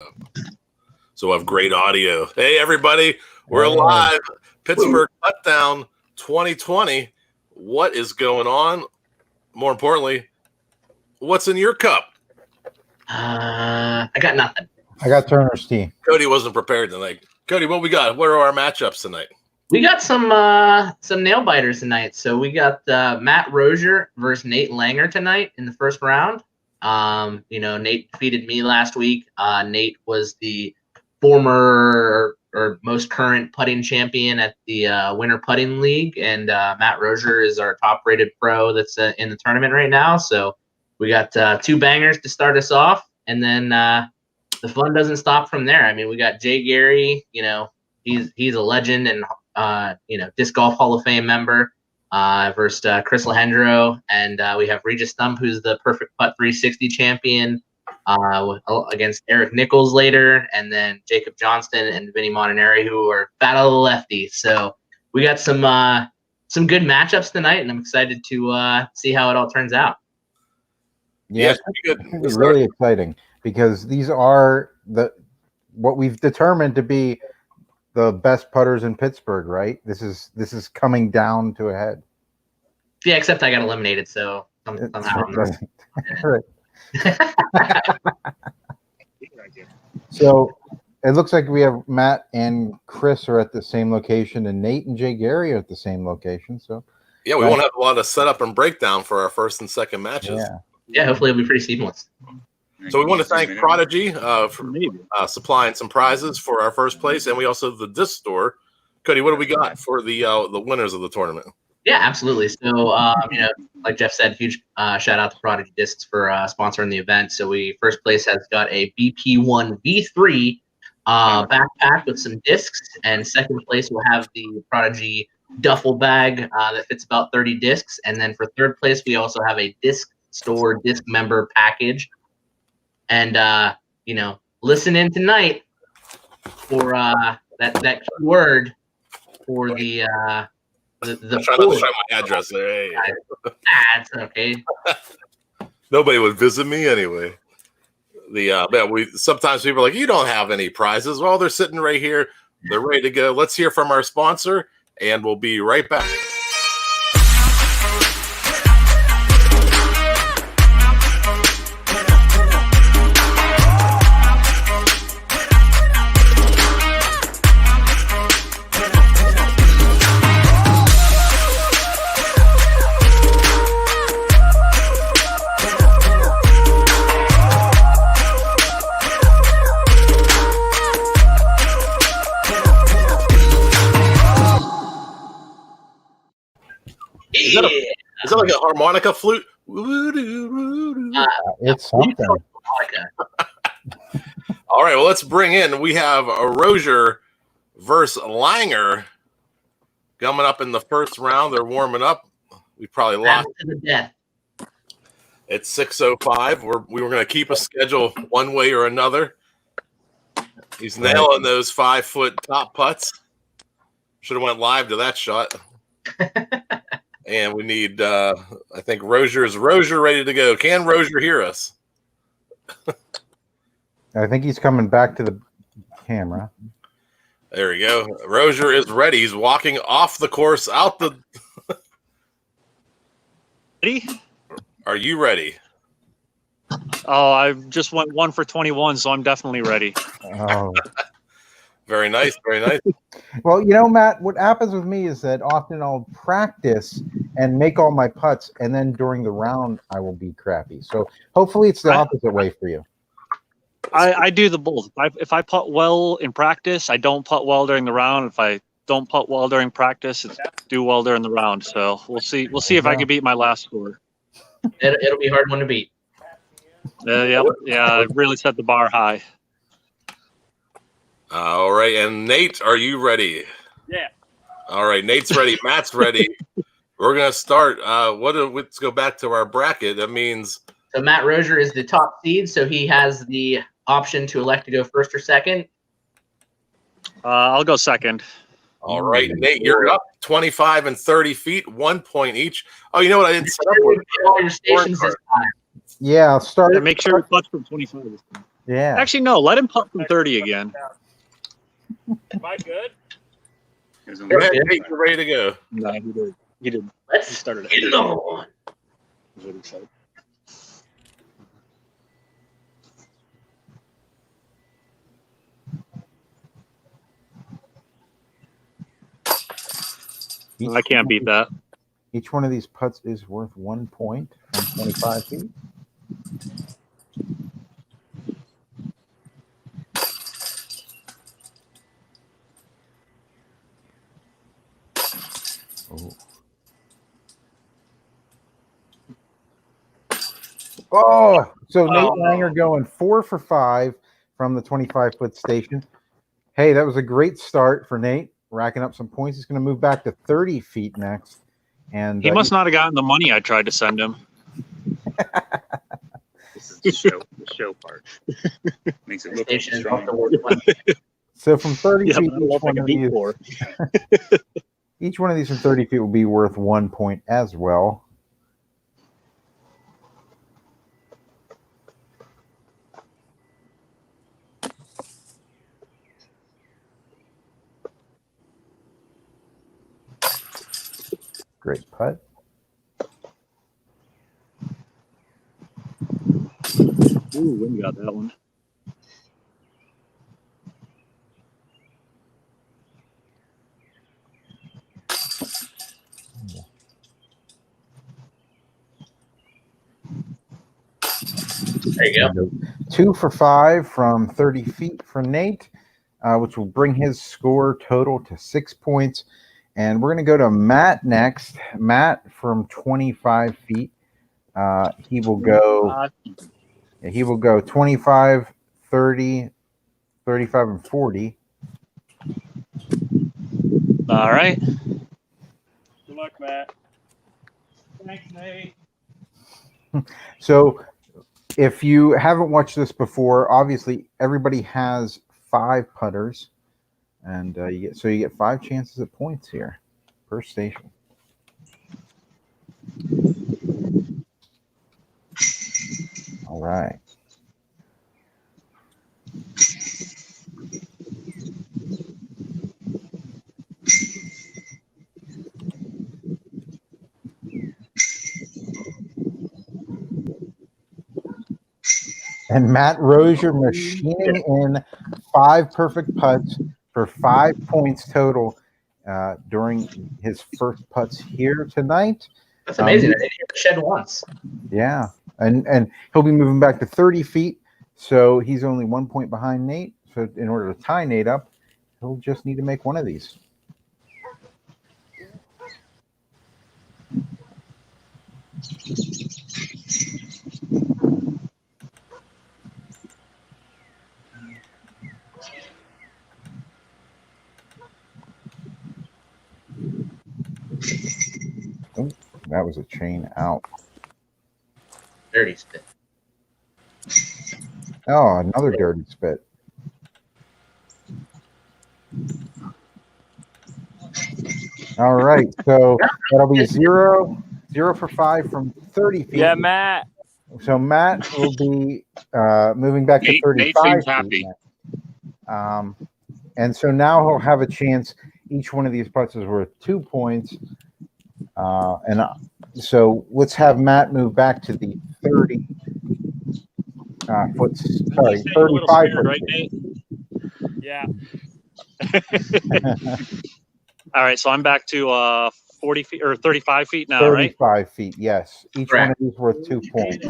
So we'll have great audio. Hey, everybody, we're live. Pittsburgh Puttdahn 2020. What is going on? More importantly, what's in your cup? I got nothing. I got Turner's tea. Cody wasn't prepared tonight. Cody, what we got? What are our matchups tonight? We got some nail biters tonight. So we got Matt Rosier versus Nate Langer tonight in the first round. Nate defeated me last week. Nate was the former or most current putting champion at the Winter Putting League, and Matt Rosier is our top-rated pro that's in the tournament right now. So we got two bangers to start us off, and then the fun doesn't stop from there. I mean, we got Jay Gary. He's a legend and disc golf Hall of Fame member. Versus Chris Lachendro, and we have Regis Stump, who's the Perfect Putt 360 champion, against Eric Nichols later, and then Jacob Johnston and Vinny Montanari, who are battle of the lefties. So we got some good matchups tonight, and I'm excited to see how it all turns out. Yeah, it's really exciting because these are what we've determined to be the best putters in Pittsburgh, right? This is coming down to a head. Yeah, except I got eliminated, so somehow. Right. So it looks like we have Matt and Chris are at the same location, and Nate and Jay Gary are at the same location. So yeah, we won't have a lot of setup and breakdown for our first and second matches. Yeah, hopefully it'll be pretty seamless. So we want to thank Prodigy for supplying some prizes for our first place, and we also have the disc store. Cody, what do we got for the winners of the tournament? Yeah, absolutely. So, like Jeff said, huge shout out to Prodigy Discs for sponsoring the event. So first place has got a BP1 V3 backpack with some discs, and second place will have the Prodigy duffel bag that fits about 30 discs. And then for third place, we also have a disc store disc member package. And listen in tonight for that word for the I'm trying not to try my address there. Hey. That's okay. Nobody would visit me anyway. Sometimes people are like, you don't have any prizes. Well, they're sitting right here. They're ready to go. Let's hear from our sponsor, and we'll be right back. Is that like a harmonica flute? It's something. All right, well, let's bring in. We have a Rosier versus Langer coming up in the first round. They're warming up. We probably lost to the death. It's 6:05. We were going to keep a schedule one way or another. He's nailing those 5-foot top putts. Should have went live to that shot. And we need, I think Rosier ready to go. Can Rosier hear us? I think he's coming back to the camera. There we go. Rosier is ready. He's walking off the course out the. Ready? Are you ready? Oh, I just went 1 for 21, so I'm definitely ready. Oh. Very nice, very nice. Well, Matt, what happens with me is that often I'll practice and make all my putts, and then during the round, I will be crappy. So hopefully it's the opposite way for you. I do the both. If I putt well in practice, I don't putt well during the round. If I don't putt well during practice, it's do well during the round. So we'll see. We'll see if I can beat my last score. It'll be a hard one to beat. Yeah, I really set the bar high. All right, and Nate, are you ready? Yeah. All right, Nate's ready. Matt's ready. We're gonna start. Let's go back to our bracket. That means so Matt Rosier is the top seed, so he has the option to elect to go first or second. I'll go second. All right, Nate, you're up 25 and 30 feet, 1 point each. Oh, you know what? I didn't set up with all your stations this time. Yeah, I'll start. Make sure it puts from 25. Yeah. Actually, no. Let him putt from 30 again. Am I good? Go ahead, Nate, you're ready to go. No, he did. He did. Let's He started get it on. Is what he said. I can't beat that. Each one of these putts is worth 1 point from 25 feet. Oh, so Nate Langer going 4 for 5 from the 25-foot station. Hey, that was a great start for Nate, racking up some points. He's going to move back to 30 feet next. And He must not have gotten the money I tried to send him. This is the show part. Makes it look like Station strong. So from 30 Yeah, feet, but I don't know if I can beat 4. each one of these from 30 feet will be worth 1 point as well. Great putt. Ooh, Vinny got that one. There you go. 2 for 5 from 30 feet for Nate, which will bring his score total to 6 points. And we're going to go to Matt next. Matt from 25 feet. He will go 25, 30, 35, and 40. All right. Good luck, Matt. Thanks, Nate. So if you haven't watched this before, obviously everybody has 5 putters. And you get 5 chances at points here per station. All right. And Matt Rosier machining in 5 perfect putts for 5 points total during his first putts here tonight. That's amazing. I didn't hear the shed once. Yeah, and he'll be moving back to 30 feet, so he's only 1 point behind Nate. So in order to tie Nate up, he'll just need to make one of these. Oh, that was a chain out. Dirty spit. Oh, another dirty spit. All right, so that'll be 0 for 5 from 30 feet. Yeah, Matt. So Matt will be moving back to Nate 35 seems feet happy. next. And so now he'll have a chance. Each one of these putts is worth 2 points. So let's have Matt move back to the 30 foot, sorry, 35 foot. Right, Nate? Yeah. All right, so I'm back to 40 feet or 35 feet now, 35 right? feet, yes. Each Correct. one of these worth 2 points.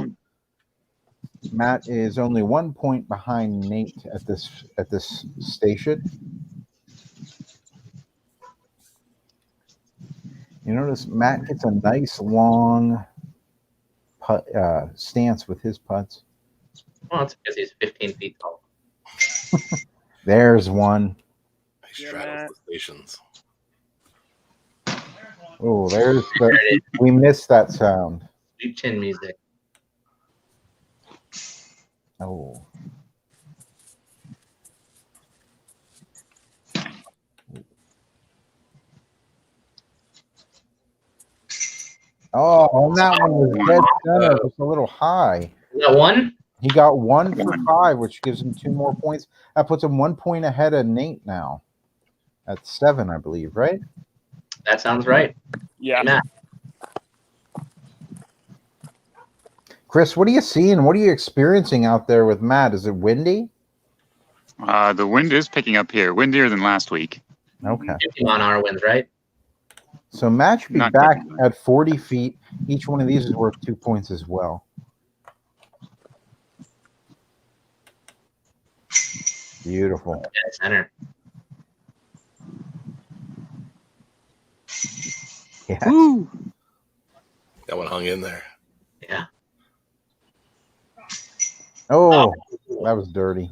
Matt is only 1 point behind Nate at this station. You notice Matt gets a nice long putt, stance with his putts. Well, that's because he's 15 feet tall. There's one. I straddle the stations. Oh, there's the. We missed that sound. Deep chin music. Oh. Oh, and that one was dead center, just a little high. Is that one? He got 1 for 5, which gives him 2 more points. That puts him 1 point ahead of Nate now. At 7, I believe, right? That sounds right. Yeah. Matt. Chris, what are you seeing? What are you experiencing out there with Matt? Is it windy? The wind is picking up here. Windier than last week. Okay. 50 on our winds, right? So Matt should be Not back good. at 40 feet. Each one of these is worth 2 points as well. Beautiful. Dead center. Yes. Woo! That one hung in there. Yeah. Oh, that was dirty.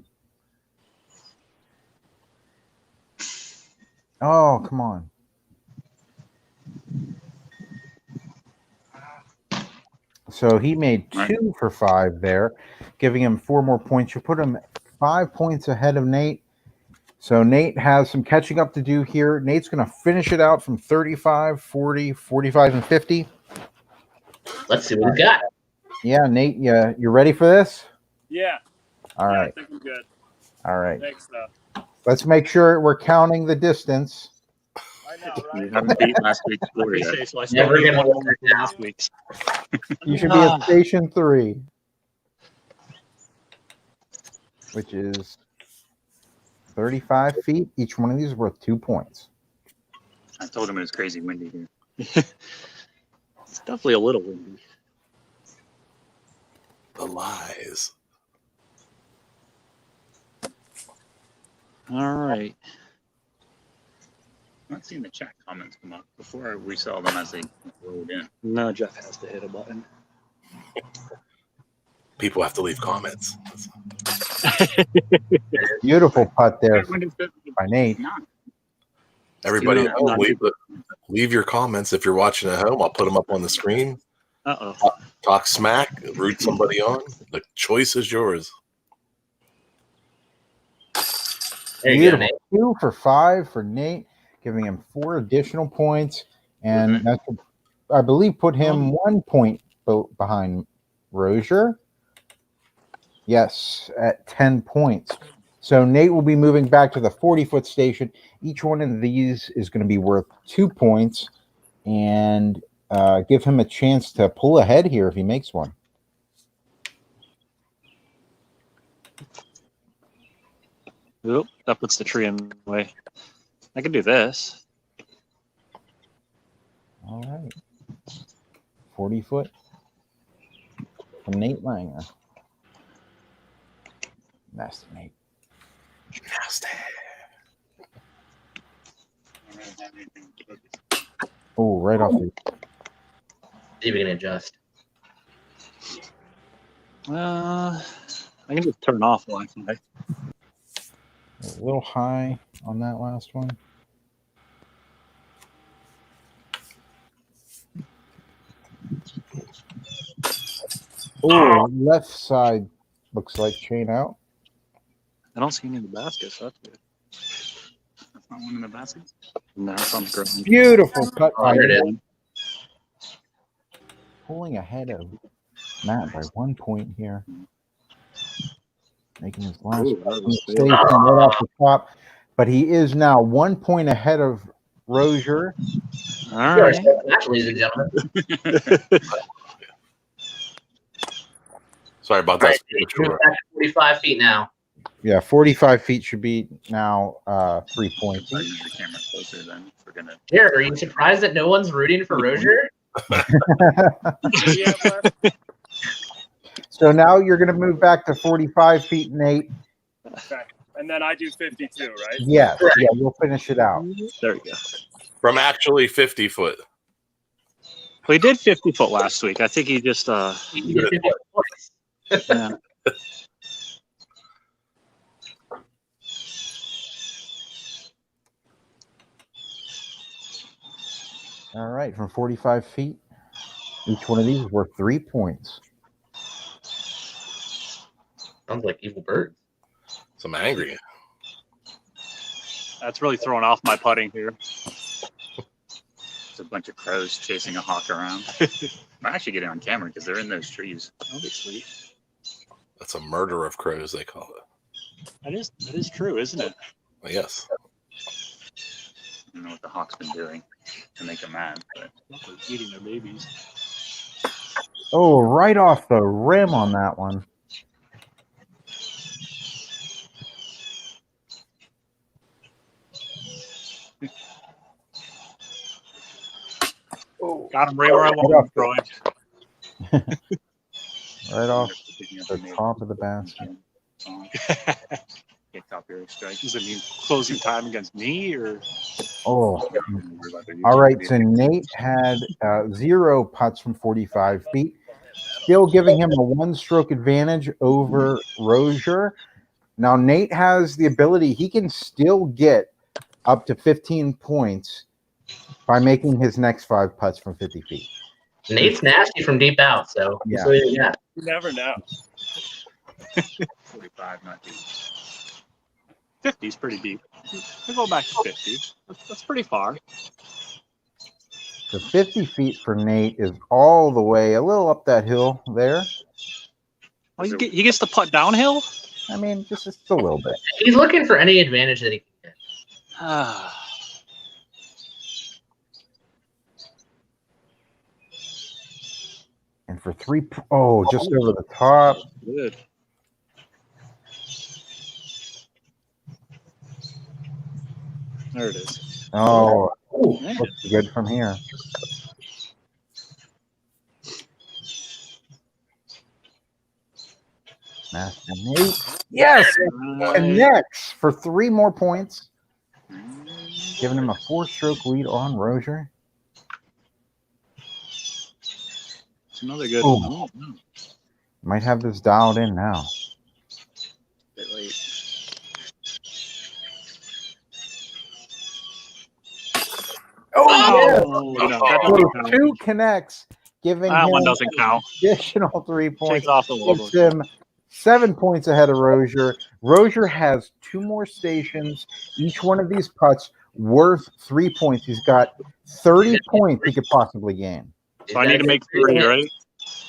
Oh, come on. So he made 2 for 5 there, giving him 4 more points. You put him 5 points ahead of Nate. So Nate has some catching up to do here. Nate's going to finish it out from 35, 40, 45, and 50. Let's see what we got. Yeah, Nate, you ready for this? Yeah. All Yeah, right. I think I'm good. All right. Thanks, though. Let's make sure we're counting the distance. I know, You right? haven't beat last week's score yet. So I Never still gonna need work one now. last week's. You should be at station 3, which is 35 feet. Each one of these is worth 2 points. I told him it was crazy windy here. It's definitely a little windy. The lies. All right. I'm not seeing the chat comments come up. Before we saw them as they rolled in. No, Jeff has to hit a button. People have to leave comments. Beautiful putt there When is it? by Nate. Everybody, You know, leave your comments if you're watching at home. I'll put them up on the screen. Uh-oh. Talk smack, root somebody on. The choice is yours. There you go, Beautiful. Nate. 2 for 5 for Nate, giving him 4 additional points. And that's, I believe, put him 1 point behind Rosier. Yes, at 10 points. So Nate will be moving back to the 40-foot station. Each one of these is going to be worth 2 points and give him a chance to pull ahead here if he makes one. Oop, that puts the tree in the way. I can do this. All right. 40-foot from Nate Langer. Nasty Nate. Nasty. Oh, right off the. See if we can adjust. I can just turn off Wi-Fi. A little high on that last one. Oh, left side looks like chain out. I don't see any in the basket, so that's good. That's not one in the basket. No, it's on the ground. Beautiful cut Oh, by here it Nate. is. Pulling ahead of Matt by 1 point here. Making his last Ooh, that was station good. right off the top. But he is now 1 point ahead of Rosier. All Here, right. match, ladies and gentlemen. Sorry about All that. right, Nate, moving back to 45 feet now. Yeah, 45 feet should be now 3 points I each. use the camera closer then. If we're gonna. Here, are you surprised that no one's rooting for Rosier? Yeah, but- So now you're going to move back to 45 feet, Nate. okay. And then I do 52, right? Yes, yeah, you'll finish it out. There we go. From actually 50 foot. We did 50 foot last week. I think he just You get 50 points. yeah. All right, from 45 feet, each one of these is worth 3 points. Sounds like evil bird. So I'm angry. That's really throwing off my putting here. There's a bunch of crows chasing a hawk around. I'm actually getting on camera because they're in those trees. That'll be sweet. That's a murder of crows, they call it. That is true, isn't it? Yes. I don't know what the Hawks been doing to make them mad, but Eating their babies. Oh, right off the rim on that one. Got him right where I want him, Troy. Right off the top of the basket. Get copyright strike. Does it mean closing time against me or? Oh, all right. So Nate had 0 putts from 45 feet, still giving him a 1-stroke advantage over Rosier. Now Nate has the ability; he can still get up to 15 points by making his next 5 putts from 50 feet. Nate's nasty from deep out, so Yeah. yeah. You never know. 45, not deep. 50 is pretty deep. We'll go back to 50. That's pretty far. The 50 feet for Nate is all the way a little up that hill there. Oh, he gets to putt downhill? I mean, just a little bit. He's looking for any advantage that he can get. And for 3, oh, just over the top. Good. There it is. Oh, Yeah. looks good from here. Master Nate. Yes, connects for 3 more points, giving him a 4-stroke lead on Rosier. It's another good Ooh. one. Oh, no. Might have this dialed in now. Bit late. Oh, no, that So doesn't count. 2 connects, giving That him one doesn't count. additional 3 points. Takes off the Puts level. him 7 points ahead of Rosier. Rosier has 2 more stations. Each one of these putts worth 3 points. He's got 30 points he could possibly gain. So I need to make 3, right?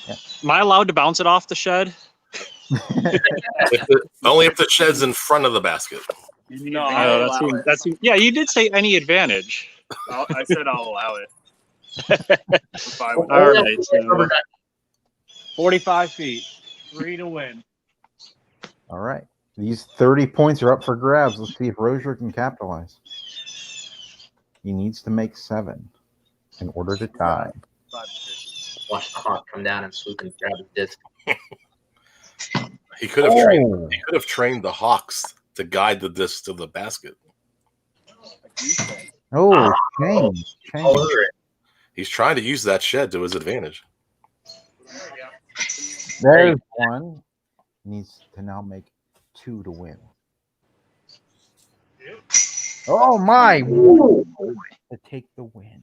Yeah. Am I allowed to bounce it off the shed? Only if the shed's in front of the basket. No, Oh, I'll allow it. that's yeah, you did say any advantage. I said I'll allow it. I'm fine with All that. right, so 45 feet. 3 to win. All right. These 30 points are up for grabs. Let's see if Rosier can capitalize. He needs to make 7 in order to tie. Watch the hawk come down and swoop and grab his disc. He could have trained the Hawks to guide the disc to the basket. Oh, change. All over it. He's trying to use that shed to his advantage. There's 1. Needs to now make 2 to win. Oh, my. Ooh. To take the win.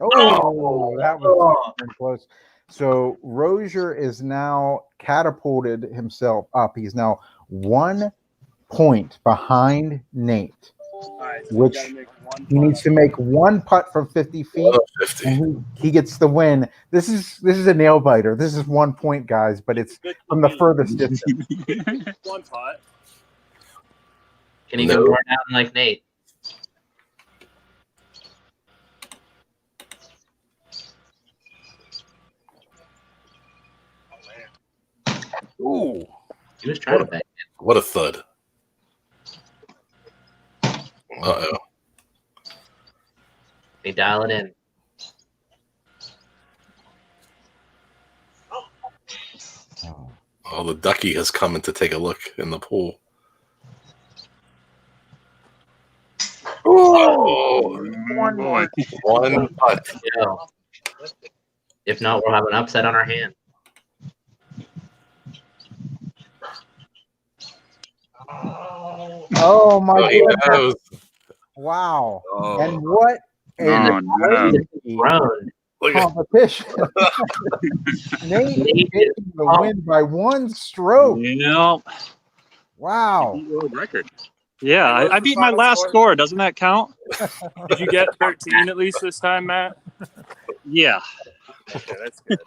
Oh, that was very close. So Rosier is now catapulted himself up. He's now 1 point behind Nate, All right, so which we gotta make one he needs to make 1 putt from 50 feet, 50. and he gets the win. This is a nail biter. This is 1 point, guys, but it's from the furthest distance. one pot. Can he go more down like Nate? Ooh. He was trying to bang. What a thud. Uh-oh. They dial it in. Oh, the ducky has come in to take a look in the pool. Oh, One more. one putt. Yeah. If not, we'll have an upset on our hand. Oh my Oh, he goodness. knows. Wow. Oh. And what a Oh, no. crazy Grown. Look at competition. Nate taking the win by 1 stroke. Yeah, Wow. World record. yeah. What was I the beat my final last score? score. Doesn't that count? Did you get 13 at least this time, Matt? Yeah. Okay, that's good.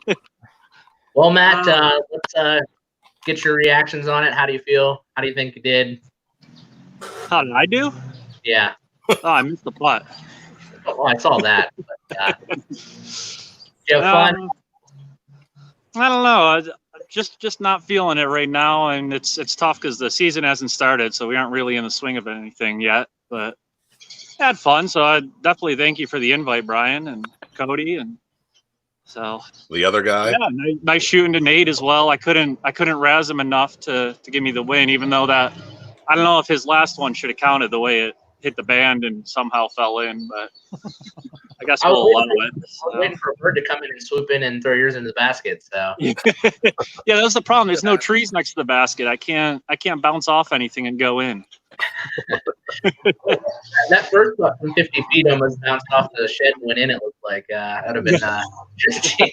Well, Matt, let's get your reactions on it. How do you feel? How do you think you did? How did I do? Yeah. Oh, I missed the putt. Well, I saw that. But, you have fun? I don't know. Just not feeling it right now, and it's tough because the season hasn't started, so we aren't really in the swing of anything yet. But I had fun, so I definitely thank you for the invite, Brian and Cody, and so The other guy. yeah, nice shooting to Nate as well. I couldn't razz him enough to give me the win, even though that I don't know if his last one should have counted the way it hit the band and somehow fell in, but I guess we'll allow it. I was waiting for a bird to come in and swoop in and throw yours in the basket. So yeah, that's the problem. There's no trees next to the basket. I can't bounce off anything and go in. that first putt from 50 feet almost bounced off the shed and went in. It looked like that would have been interesting.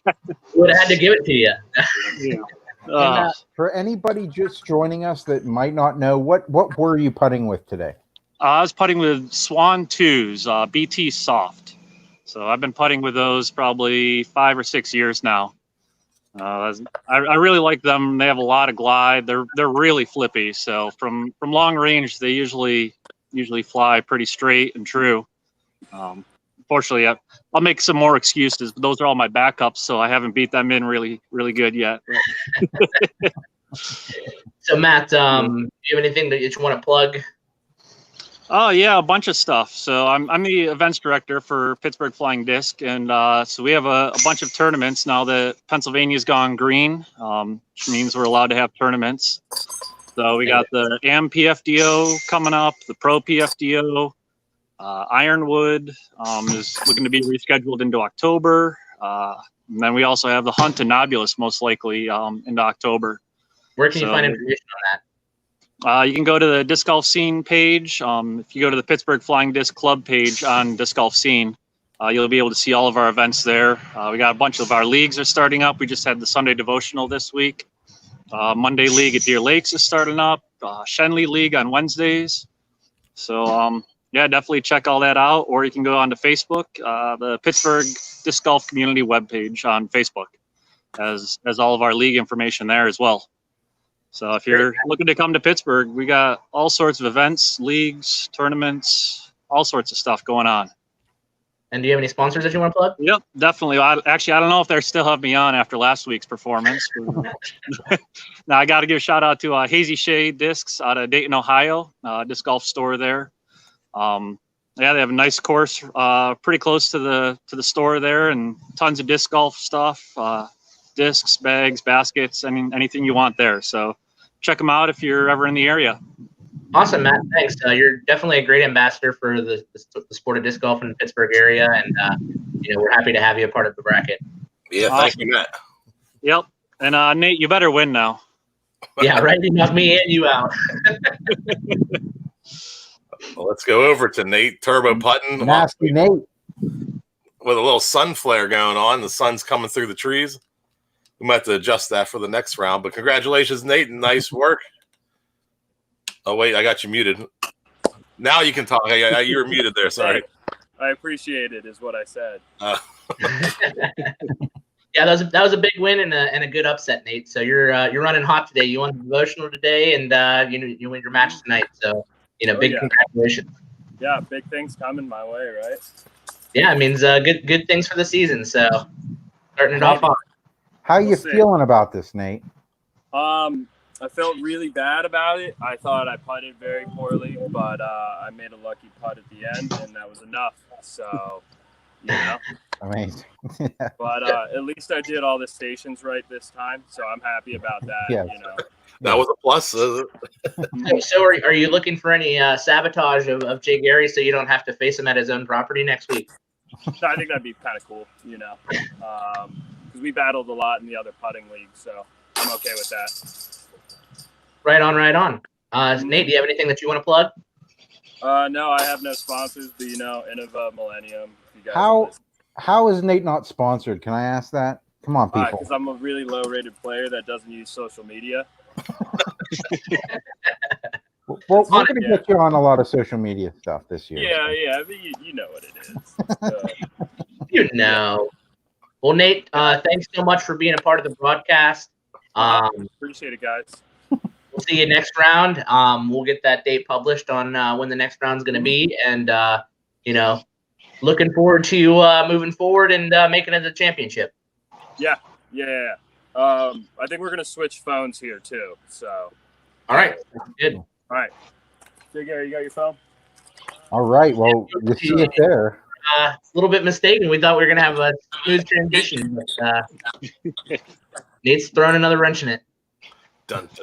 Would have had to give it to you. Yeah. For anybody just joining us that might not know, what were you putting with today? I was putting with Swan 2s, BT Soft. So I've been putting with those probably 5 or 6 years now. I really like them. They have a lot of glide. They're really flippy. So from long range, they usually fly pretty straight and true. Unfortunately, I'll make some more excuses, but those are all my backups, so I haven't beat them in really good yet. So Matt, do you have anything that you want to plug? Oh yeah, a bunch of stuff. So I'm the events director for Pittsburgh Flying Disc, and so we have a bunch of tournaments now that Pennsylvania's gone green, which means we're allowed to have tournaments. So we got the AM PFDO coming up, the Pro PFDO, Ironwood is looking to be rescheduled into October, and then we also have the Hunt and Nobulus most likely into October. Where can you find information on that? You can go to the Disc Golf Scene page. If you go to the Pittsburgh Flying Disc Club page on Disc Golf Scene, you'll be able to see all of our events there. We got a bunch of our leagues are starting up. We just had the Sunday Devotional this week. Monday League at Deer Lakes is starting up. Shenley League on Wednesdays. So, yeah, definitely check all that out. Or you can go onto Facebook, the Pittsburgh Disc Golf Community webpage on Facebook, as all of our league information there as well. So if you're looking to come to Pittsburgh, we got all sorts of events, leagues, tournaments, all sorts of stuff going on. And do you have any sponsors that you want to plug? Yep, definitely. I don't know if they still have me on after last week's performance. Now I got to give a shout out to Hazy Shade Discs out of Dayton, Ohio, disc golf store there. Yeah, they have a nice course pretty close to the store there, and tons of disc golf stuff, discs, bags, baskets, anything you want there. So check them out if you're ever in the area. Awesome, Matt. Thanks. You're definitely a great ambassador for the sport of disc golf in the Pittsburgh area, and we're happy to have you a part of the bracket. Yeah, awesome. Thank you, Matt. Yep. And Nate, you better win now. Yeah, right. You knocked me and you out. Well, let's go over to Nate Turbo Puttdahn. Nasty Nate. With a little sun flare going on. The sun's coming through the trees. We might have to adjust that for the next round. But congratulations, Nate. Nice work. Oh, wait. I got you muted. Now you can talk. You were muted there. Sorry. I appreciate it, is what I said. Yeah, that was a big win and a good upset, Nate. So you're running hot today. You won the devotional today, and you win your match tonight. So big congratulations. Yeah, big things coming my way, right? Yeah, it means good things for the season. So starting it off on. How you feeling about this, Nate? I felt really bad about it. I thought I putted very poorly, but I made a lucky putt at the end, and that was enough. So, Amazing. But at least I did all the stations right this time, so I'm happy about that. Yes. That was a plus. So are you looking for any sabotage of Jay Gary so you don't have to face him at his own property next week? So I think that'd be kind of cool, because we battled a lot in the other putting league, so I'm okay with that. Right on. Nate, do you have anything that you want to plug? No, I have no sponsors, but Innova, Millennium. You guys how is Nate not sponsored? Can I ask that? Come on, people. Because I'm a really low-rated player that doesn't use social media. We're going to get you on a lot of social media stuff this year. Yeah, but you know what it is. Well, Nate, thanks so much for being a part of the broadcast. Appreciate it, guys. We'll see you next round. We'll get that date published on when the next round's going to be, and looking forward to moving forward and making it to the championship. Yeah. I think we're gonna switch phones here too. So. All right. Good. All right. Jay Gary, you got your phone? All right. Well, you see it there. A little bit mistaken. We thought we were going to have a smooth transition, but Nate's throwing another wrench in it.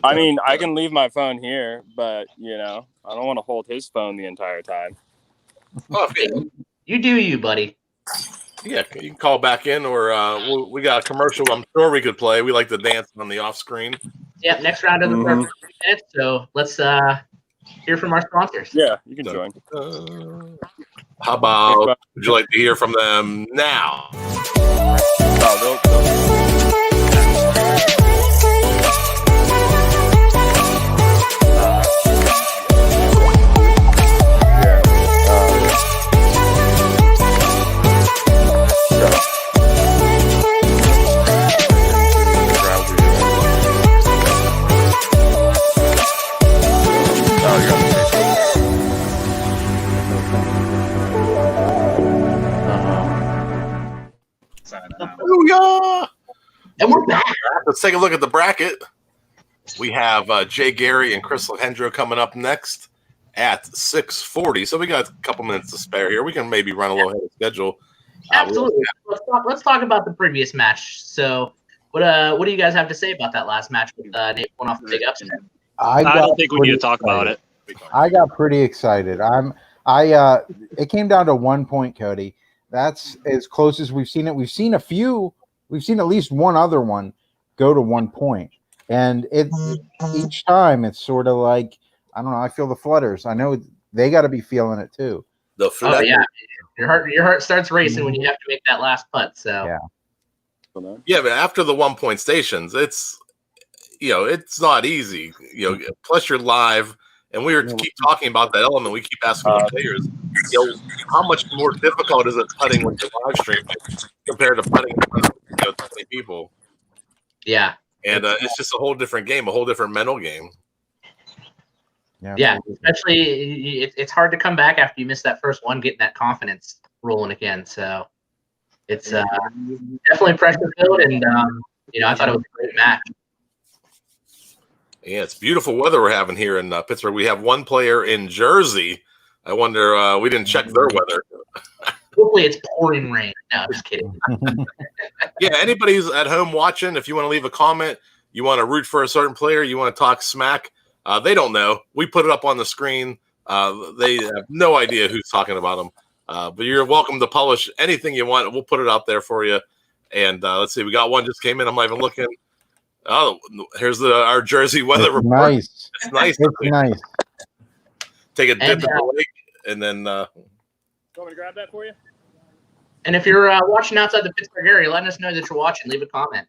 I mean, I can leave my phone here, but, I don't want to hold his phone the entire time. Oh, You do you, buddy. yeah, you can call back in, or we got a commercial I'm sure we could play. We like to dance on the off screen. Yep, next round doesn't start for 3 minutes, so let's hear from our sponsors. Yeah, you can join. How about, would you like to hear from them now? Booyah! And we're back. Let's take a look at the bracket. We have Jay Gary and Chris Lachendro coming up next at 6:40. So we got a couple minutes to spare here. We can maybe run a little ahead of schedule. Absolutely. Let's talk about the previous match. So, what do you guys have to say about that last match with Nate going off the big upset? I don't think we need to talk about it. I got pretty excited. It came down to 1 point, Cody. That's as close as we've seen it. We've seen a few. We've seen at least one other one go to 1 point, and it's each time it's sort of like, I don't know. I feel the flutters. I know they got to be feeling it too. Oh yeah, your heart starts racing when you have to make that last putt. So yeah, but after the 1 point stations, it's not easy. Plus you're live. And we keep talking about that element. We keep asking the players, how much more difficult is it putting with the live stream compared to putting in front of 20 people? Yeah. And it's just a whole different game, a whole different mental game. Yeah, especially it's hard to come back after you miss that first one, getting that confidence rolling again. So it's definitely pressure filled, and I thought it was a great match. Yeah, it's beautiful weather we're having here in Pittsburgh. We have one player in Jersey. I wonder, we didn't check their weather. Hopefully it's pouring rain. No, just kidding. Yeah, anybody who's at home watching, if you want to leave a comment, you want to root for a certain player, you want to talk smack, they don't know. We put it up on the screen. They have no idea who's talking about them. But you're welcome to publish anything you want. We'll put it out there for you. And let's see, we got one just came in. I'm not even looking. Oh, here's our Jersey weather report. Nice. It's nice. It's nice. Take a dip in the lake, and then. Want me to grab that for you? And if you're watching outside the Pittsburgh area, let us know that you're watching. Leave a comment.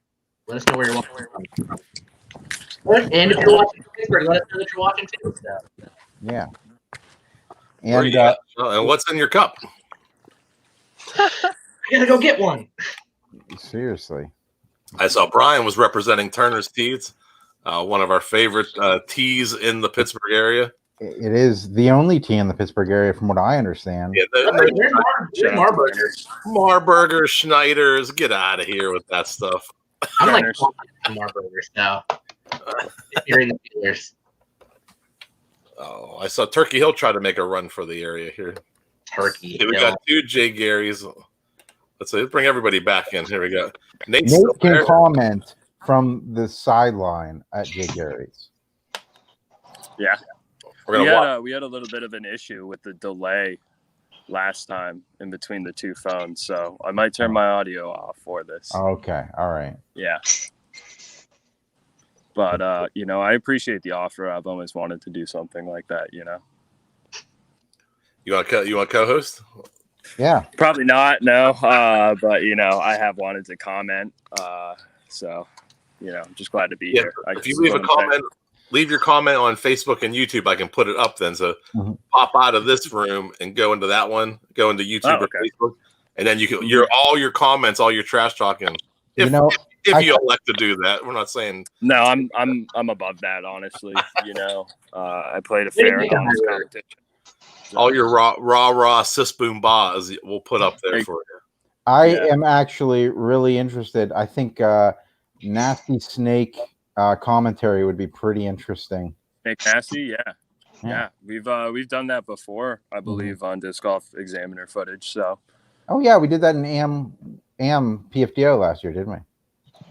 Let us know where you're watching. And if you're watching from Pittsburgh, let us know that you're watching too. So. Yeah. And what's in your cup? I gotta go get one. Seriously. I saw Brian was representing Turner's Teas, one of our favorite teas in the Pittsburgh area. It is the only tea in the Pittsburgh area, from what I understand. Yeah, There's Marburgers. Marburgers, Schneiders, get out of here with that stuff. I'm like Marburgers now. If you're in the dealers. Oh, I saw Turkey Hill try to make a run for the area here. Turkey Hill. We got two Jay Garys. Let's bring everybody back in. Here we go. Nate can comment from the sideline at Jay Gary's. Yeah. We had a little bit of an issue with the delay last time in between the two phones, so I might turn my audio off for this. Okay. All right. Yeah. But I appreciate the offer. I've always wanted to do something like that, You want co-host? Yeah. Probably not, no. But I have wanted to comment. So I'm just glad to be here. If you leave a comment, leave your comment on Facebook and YouTube. I can put it up then. So pop out of this room and go into that one. Go into YouTube or Facebook. and then you can all your comments, all your trash talking. If you elect to do that, we're not saying. No, I'm above that, honestly. I played a fair and honest competition. So. All your raw sis boom bahs we'll put up there for you. I am actually really interested. I think Nasty Snake commentary would be pretty interesting. Snake Nasty, yeah. We've done that before, I believe, on Disc Golf Examiner footage. So. Oh yeah, we did that in AM PFDO last year, didn't we?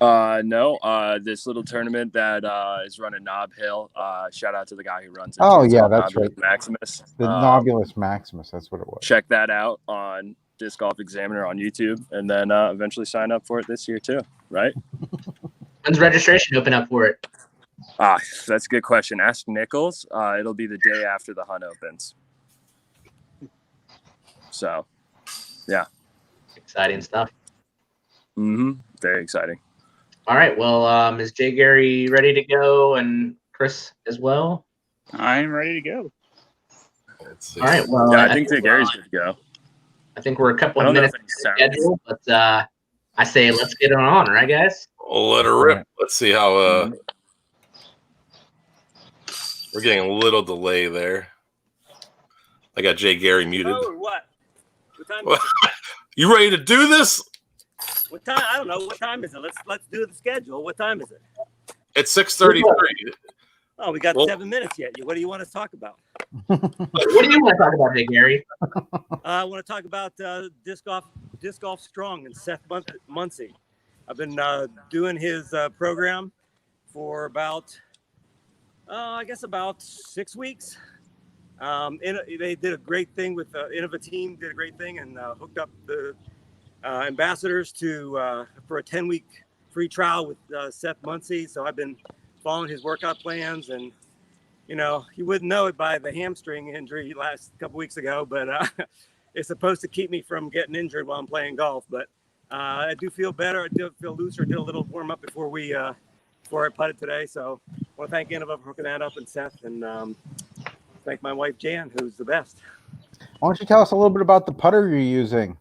No. This little tournament that is run at Knob Hill. Shout out to the guy who runs it. Oh yeah, that's Nobulus right. Maximus. The Nobulus Maximus. That's what it was. Check that out on Disc Golf Examiner on YouTube, and then eventually sign up for it this year too. Right? When's registration open up for it? That's a good question. Ask Nichols. It'll be the day after the hunt opens. So, yeah. Exciting stuff. Very exciting. All right. Well, is Jay Gary ready to go, and Chris as well? I'm ready to go. All right. Well, I think Jay Gary's good to go. I think we're a couple of minutes schedule, but I say let's get it on, right, guys? Let her rip. Let's see how. We're getting a little delay there. I got Jay Gary muted. Oh, what? What time? You ready to do this? What time? I don't know. What time is it? Let's do the schedule. What time is it? It's 6:33. Oh, we got 7 minutes yet. What do you want to talk about? What do you want to talk about, Jay Gary? I want to talk about disc golf strong and Seth Muncy. I've been doing his program for about 6 weeks. They did a great thing with Innova team. Did a great thing and hooked up the ambassadors for a 10-week free trial with Seth Muncy. So I've been following his workout plans, and you wouldn't know it by the hamstring injury last couple weeks ago, but it's supposed to keep me from getting injured while I'm playing golf. But I do feel better. I do feel looser. Did a little warm up before I putted today. So I want to thank Innova for hooking that up, and Seth, and thank my wife Jan, who's the best. Why don't you tell us a little bit about the putter you're using?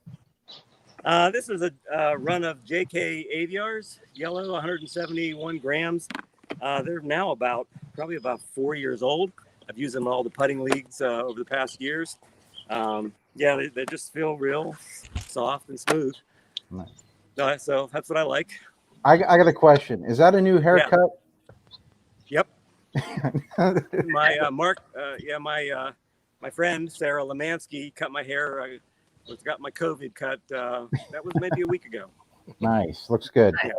This is a run of JK Aviars, yellow, 171 grams. They're now probably about 4 years old. I've used them in all the putting leagues over the past years. They just feel real soft and smooth. Nice. So that's what I like. I got a question. Is that a new haircut? Yeah. Yep. My friend Sarah Lemansky cut my hair. I got my COVID cut. That was maybe a week ago. Nice. Looks good. Yeah.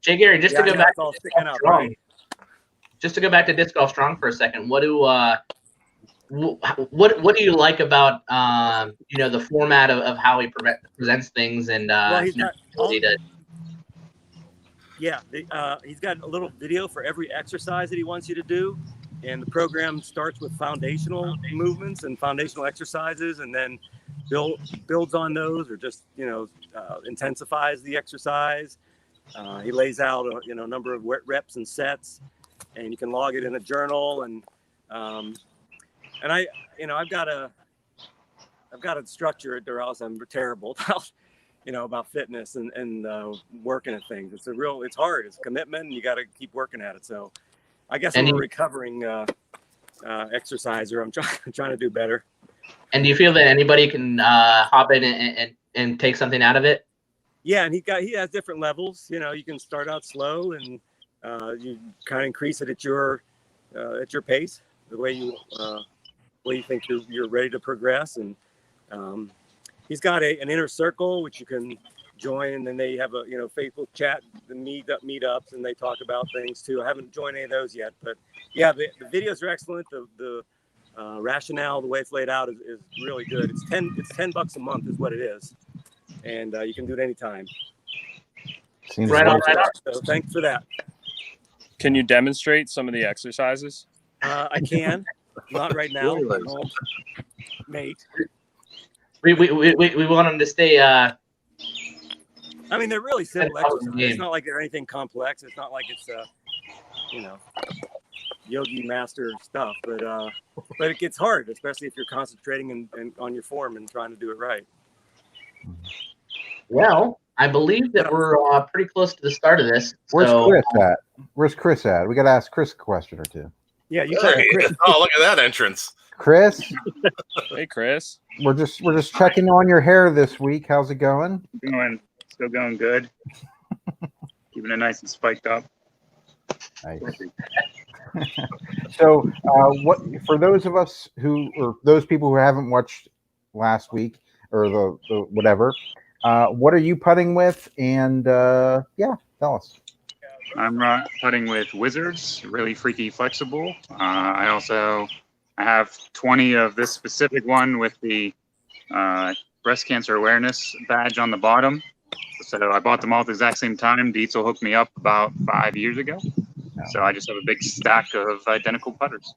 Jay Gary, just to go back. All sticking out, right? Just to go back to Disc Golf Strong for a second, what do you like about the format of how he presents things and he's got a little video for every exercise that he wants you to do, and the program starts with foundational movements and foundational exercises, and then builds on those, or just intensifies the exercise. He lays out a number of reps and sets, and you can log it in a journal. And I've got to structure it, or else I'm terrible about fitness and working at things. It's hard. It's a commitment, and you got to keep working at it. So I guess I'm a recovering exerciser. I'm trying to do better. And do you feel that anybody can hop in and take something out of it? Yeah, and he has different levels. You can start out slow, and you kind of increase it at your pace, the way you think you're ready to progress. And he's got an inner circle which you can join, and then they have a Facebook chat, the meetups, and they talk about things too. I haven't joined any of those yet, but yeah, the videos are excellent. The rationale, the way it's laid out, is really good. It's $10 a month is what it is, and you can do it anytime. Right on. So thanks for that. Can you demonstrate some of the exercises? I can. Not right now, mate. We want them to stay. I mean, they're really simple exercises. It's not like they're anything complex. It's not like it's yogi master stuff, but it gets hard, especially if you're concentrating and on your form and trying to do it right. Well, I believe that we're pretty close to the start of this. Where's so, Chris at? Where's Chris at? We got to ask Chris a question or two. Yeah, you There talk he Chris. is. Oh, look at that entrance. Chris, Hey, Chris. we're just checking on your hair this week. How's it going? Still going good. Keeping it nice and spiked up. Nice. So, what for those of us or those people who haven't watched last week or the whatever, what are you putting with? And yeah, tell us. I'm putting with Wizards, really freaky flexible. I have 20 of this specific one with the breast cancer awareness badge on the bottom. So I bought them all at the exact same time. Dietzel hooked me up about 5 years ago. So I just have a big stack of identical putters.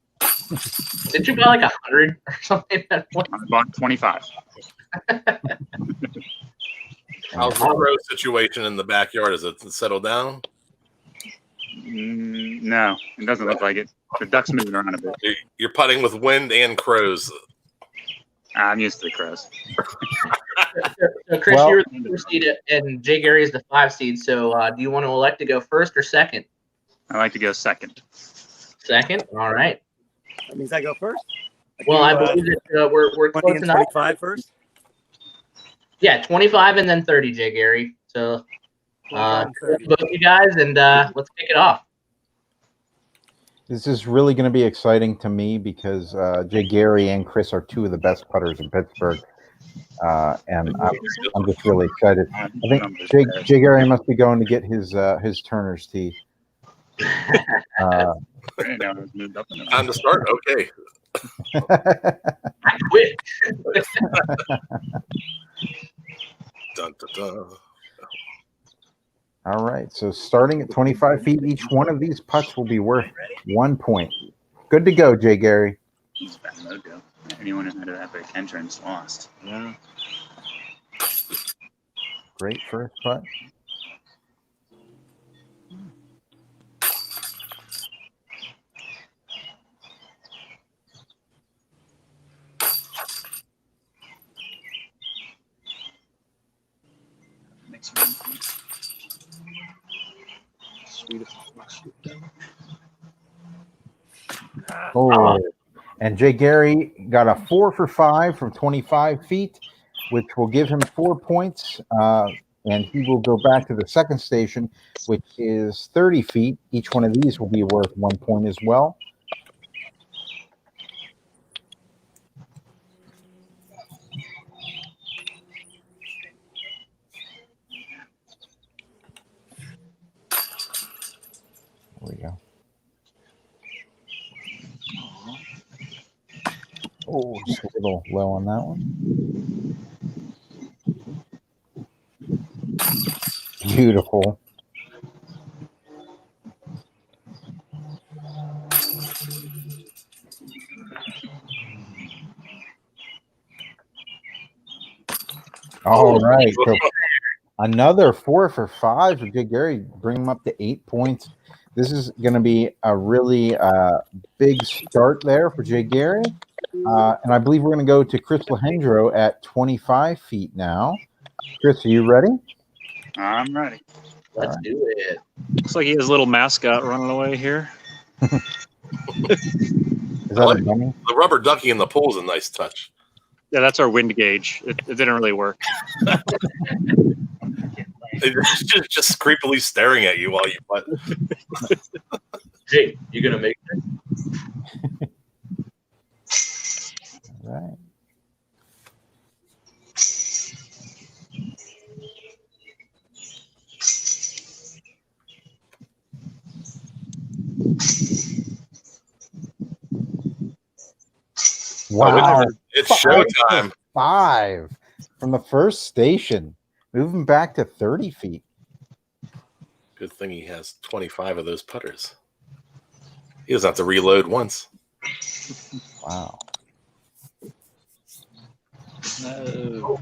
Did you buy like 100 or something at that point? I bought 25. How's the grow situation in the backyard? Is it settled down? No, it doesn't look like it. The duck's moving around a bit. You're putting with wind and crows. I'm used to the crows. So Chris, Well, you're the 4 seed, and Jay Gary is the 5 seed. So do you want to elect to go first or second? I like to go second. Second. All right. That means I go first. Well, I believe that we're 20 close and enough. 25 first. Yeah, 25 and then 30, Jay Gary. So 25 and 30. both you guys, and let's kick it off. This is really going to be exciting to me because Jay Gary and Chris are two of the best putters in Pittsburgh, and I'm just really excited. I think Jay Gary must be going to get his Turner's tee. Time to start. Okay. I quit. Dun, dun, dun. All right, so starting at 25 feet, each one of these putts will be worth 1 point. Good to go, Jay Gary. It's bad logo. Anyone who had an epic entrance lost. Yeah. Great first putt. Next one. Oh, and Jay Gary got a 4 for 5 from 25 feet, which will give him 4 points. And he will go back to the second station, which is 30 feet. Each one of these will be worth 1 point as well. There we go. Oh, just a little low on that one. Beautiful. All right. So another 4 for 5 for Jay Gary, bring him up to 8 points. This is going to be a really big start there for Jay Gary. And I believe we're going to go to Chris Lachendro at 25 feet now. Chris, are you ready? I'm ready. Let's do it. Looks like he has a little mascot running away here. Is that a dummy? The rubber ducky in the pool is a nice touch. Yeah, that's our wind gauge. It didn't really work. It's just creepily staring at you while you putt. Jay, you gonna make it? All right. Wow. It's showtime. 5 from the first station, moving back to 30 feet. Good thing he has 25 of those putters. He doesn't have to reload once. Wow. No.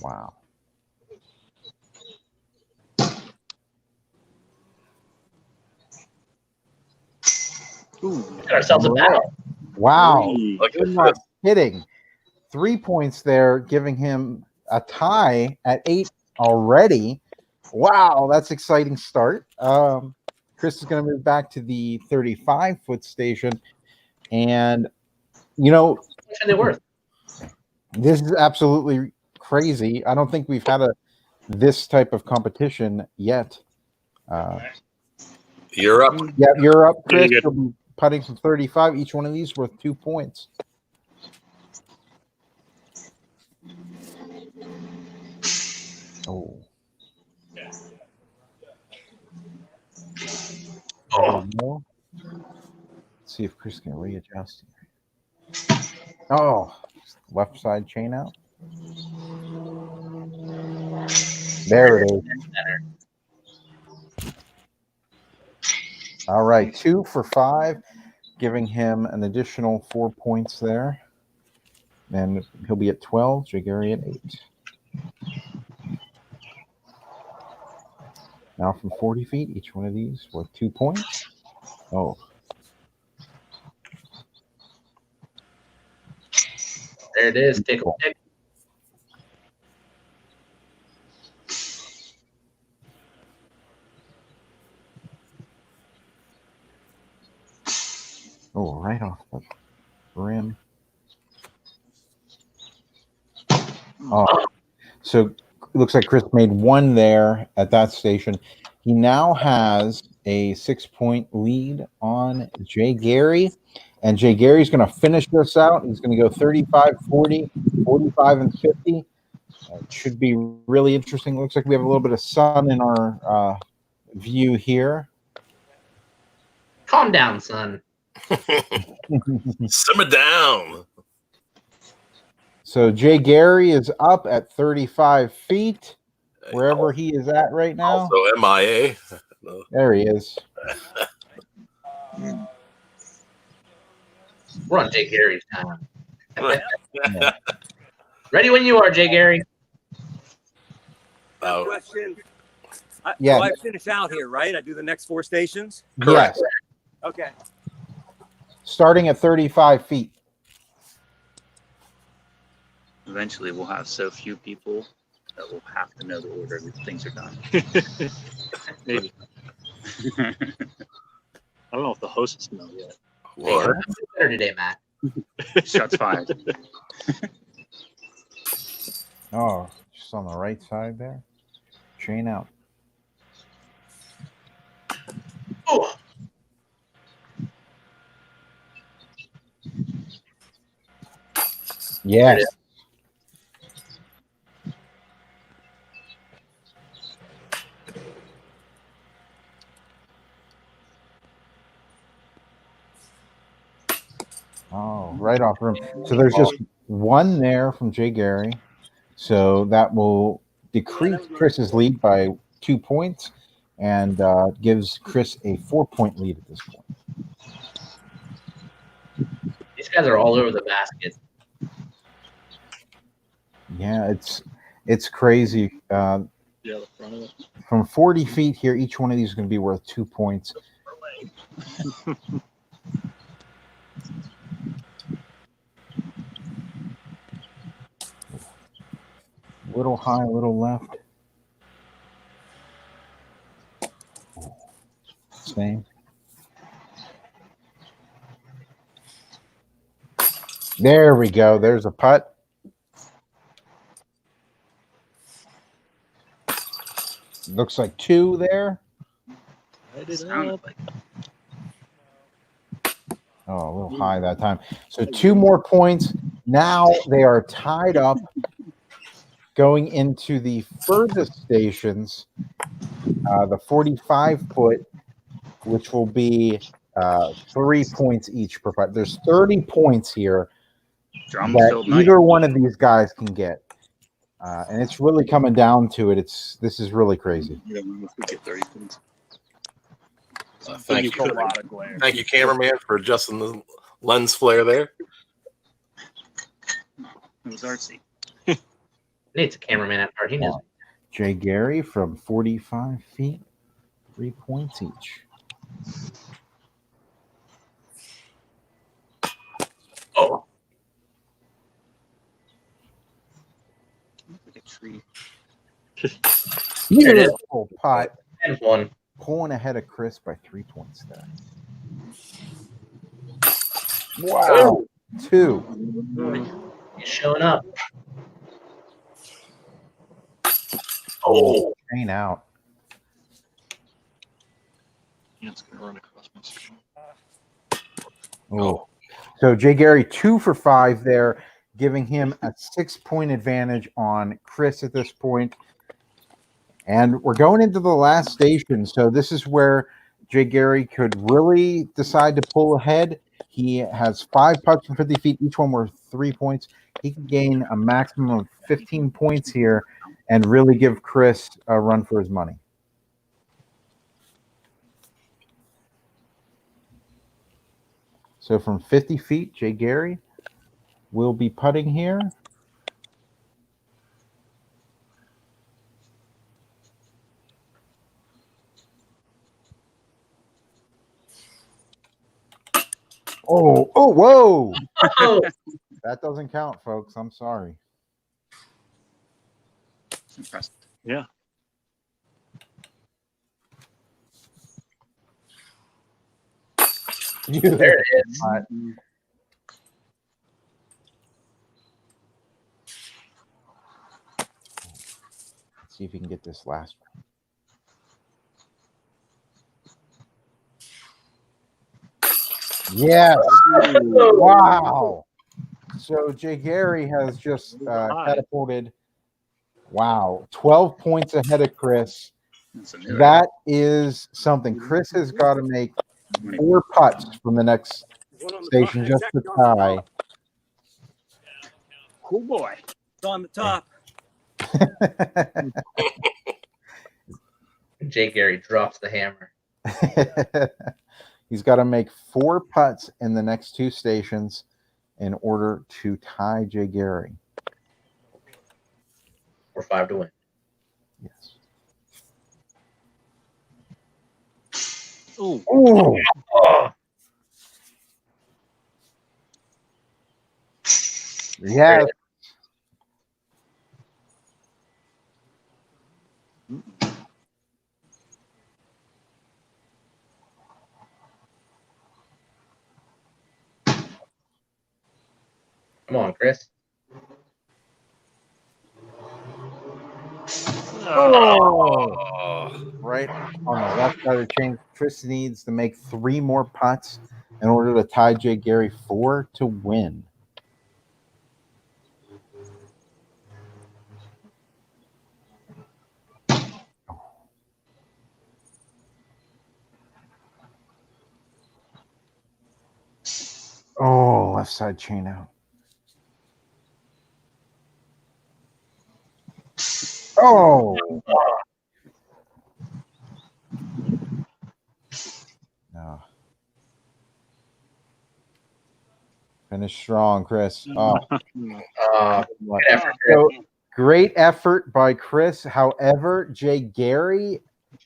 Wow. Got ourselves a battle. Wow. Look at You're not this. kidding. 3 points there, giving him a tie at 8 already. Wow, that's exciting start. Chris is going to move back to the 35-foot station. And, you know, What are they worth? this is absolutely crazy. I don't think we've had this type of competition yet. You're up. Yeah, you're up, Chris. Pretty good. You'll be putting from 35. Each one of these worth 2 points. Oh. No. Let's see if Chris can readjust here. Oh, left side chain out. There it is. All right, 2 for 5, giving him an additional 4 points there. And he'll be at 12, Jay Gary at 8. Now from 40 feet, each one of these worth 2 points. Oh. There it is. Tickle. Oh, right off the rim. Oh, so it looks like Chris made 1 there at that station. He now has a 6-point lead on Jay Gary. And Jay Gary's going to finish this out. He's going to go 35, 40, 45, and 50. It should be really interesting. Looks like we have a little bit of sun in our view here. Calm down, son. Simmer down. So Jay Gary is up at 35 feet, wherever he is at right now. Also MIA. There he is. We're on Jay Gary's time. Yeah. Ready when you are, Jay Gary. Oh, Question. Yeah. So I finish out here, right? I do the next 4 stations. correct. Yes, Okay. starting at 35 feet. Eventually, we'll have so few people that we'll have to know the order that things are done. Maybe. I don't know if the hosts know yet. Lord. Hey, better today, Matt. Shots fired. Oh, just on the right side there. Chain out. Oh, Yes. Oh, right off rim. So there's just 1 there from Jay Gary. So that will decrease Chris's lead by 2 points and gives Chris a 4-point lead at this point. these guys are all over the basket. Yeah, it's crazy. Yeah, the front of it. From 40 feet here, each one of these is going to be worth 2 points. Little high, a little left. Same. There we go. There's a putt. Looks like 2 there. Sounded like Oh, a little high that time. So 2 more points. Now they are tied up going into the furthest stations, the 45-foot, which will be 3 points each per putt. There's 30 points here that either one of these guys can get. And it's really coming down to it. This is really crazy. Yeah, we get 30 points. Thank you. A lot of glare. Thank you, cameraman, for adjusting the lens flare there. It was artsy. Nate's a cameraman at heart. He knows. Jay Gary from 45 feet, 3 points each. Oh, Beautiful putt. 10-1. Pulling ahead of Chris by 3 points there. Wow. 2. He's showing up. Oh, train out. Yeah, it's gonna run across my screen. Oh. So Jay Gary 2 for 5 there, giving him a 6-point advantage on Chris at this point. And we're going into the last station. So this is where Jay Gary could really decide to pull ahead. He has 5 putts from 50 feet. Each one worth 3 points. He can gain a maximum of 15 points here and really give Chris a run for his money. So from 50 feet, Jay Gary will be putting here. Oh, whoa. That doesn't count, folks. I'm sorry. Impressive. Yeah. There it is. All right. Let's see if you can get this last one. Yes. Wow. So Jay Gary has just catapulted. Wow. 12 points ahead of Chris. That is something. Chris has got to make 4 putts from the next station just to tie. Oh boy. It's on the top. Jay Gary drops the hammer. He's got to make 4 putts in the next 2 stations in order to tie Jay Gary. Or 5 to win. Yes. Ooh. Ooh. Oh, Yes. come on, Chris. Oh. Right on the left side of the chain. Chris needs to make 3 more putts in order to tie Jay Gary 4 to win. Oh, left side chain out. Oh. No. Finish strong, Chris. Oh. Good effort, Chris. So, great effort by Chris. However, Jay Gary,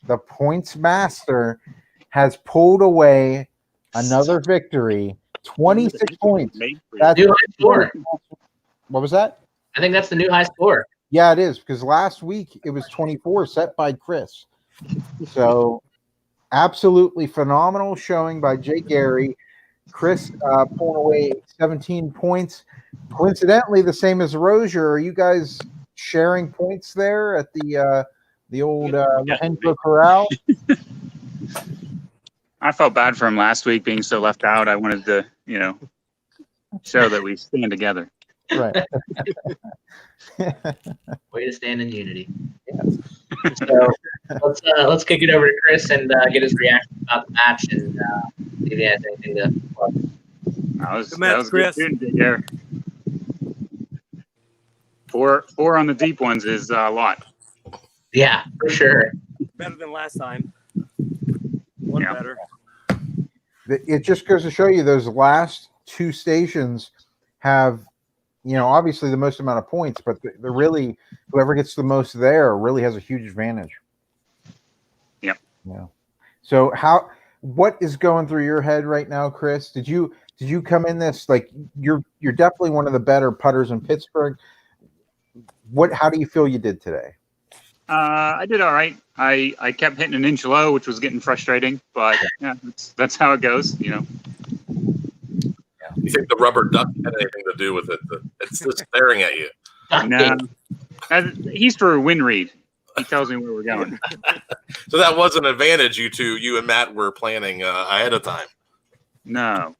the points master, has pulled away another victory. 26 points. That's New high score. What was that? I think that's the new high score. Yeah, it is, because last week it was 24 set by Chris. So absolutely phenomenal showing by Jay Gary. Chris pulling away 17 points. Coincidentally, the same as Rosier. Are you guys sharing points there at the old Lachendro Corral? I felt bad for him last week being so left out. I wanted to, show that we stand together. Right. Way to stand in unity. So let's kick it over to Chris and get his reaction about the match and see if he has anything to plug. That was Chris. good shooting there. 4 on the deep ones is a lot. Yeah, for sure. Better than last time. One better. It just goes to show you those last 2 stations have, obviously the most amount of points, but they're really, whoever gets the most there really has a huge advantage. Yep. Yeah. So what is going through your head right now, Chris? Did you come in this, like, you're definitely one of the better putters in Pittsburgh. How do you feel you did today? I did all right. I kept hitting an inch low, which was getting frustrating, but yeah, that's how it goes, you know. You think the rubber duck had anything to do with it? It's just staring at you. No, he's for a win read. He tells me where we're going. So that was an advantage you and Matt were planning ahead of time. No.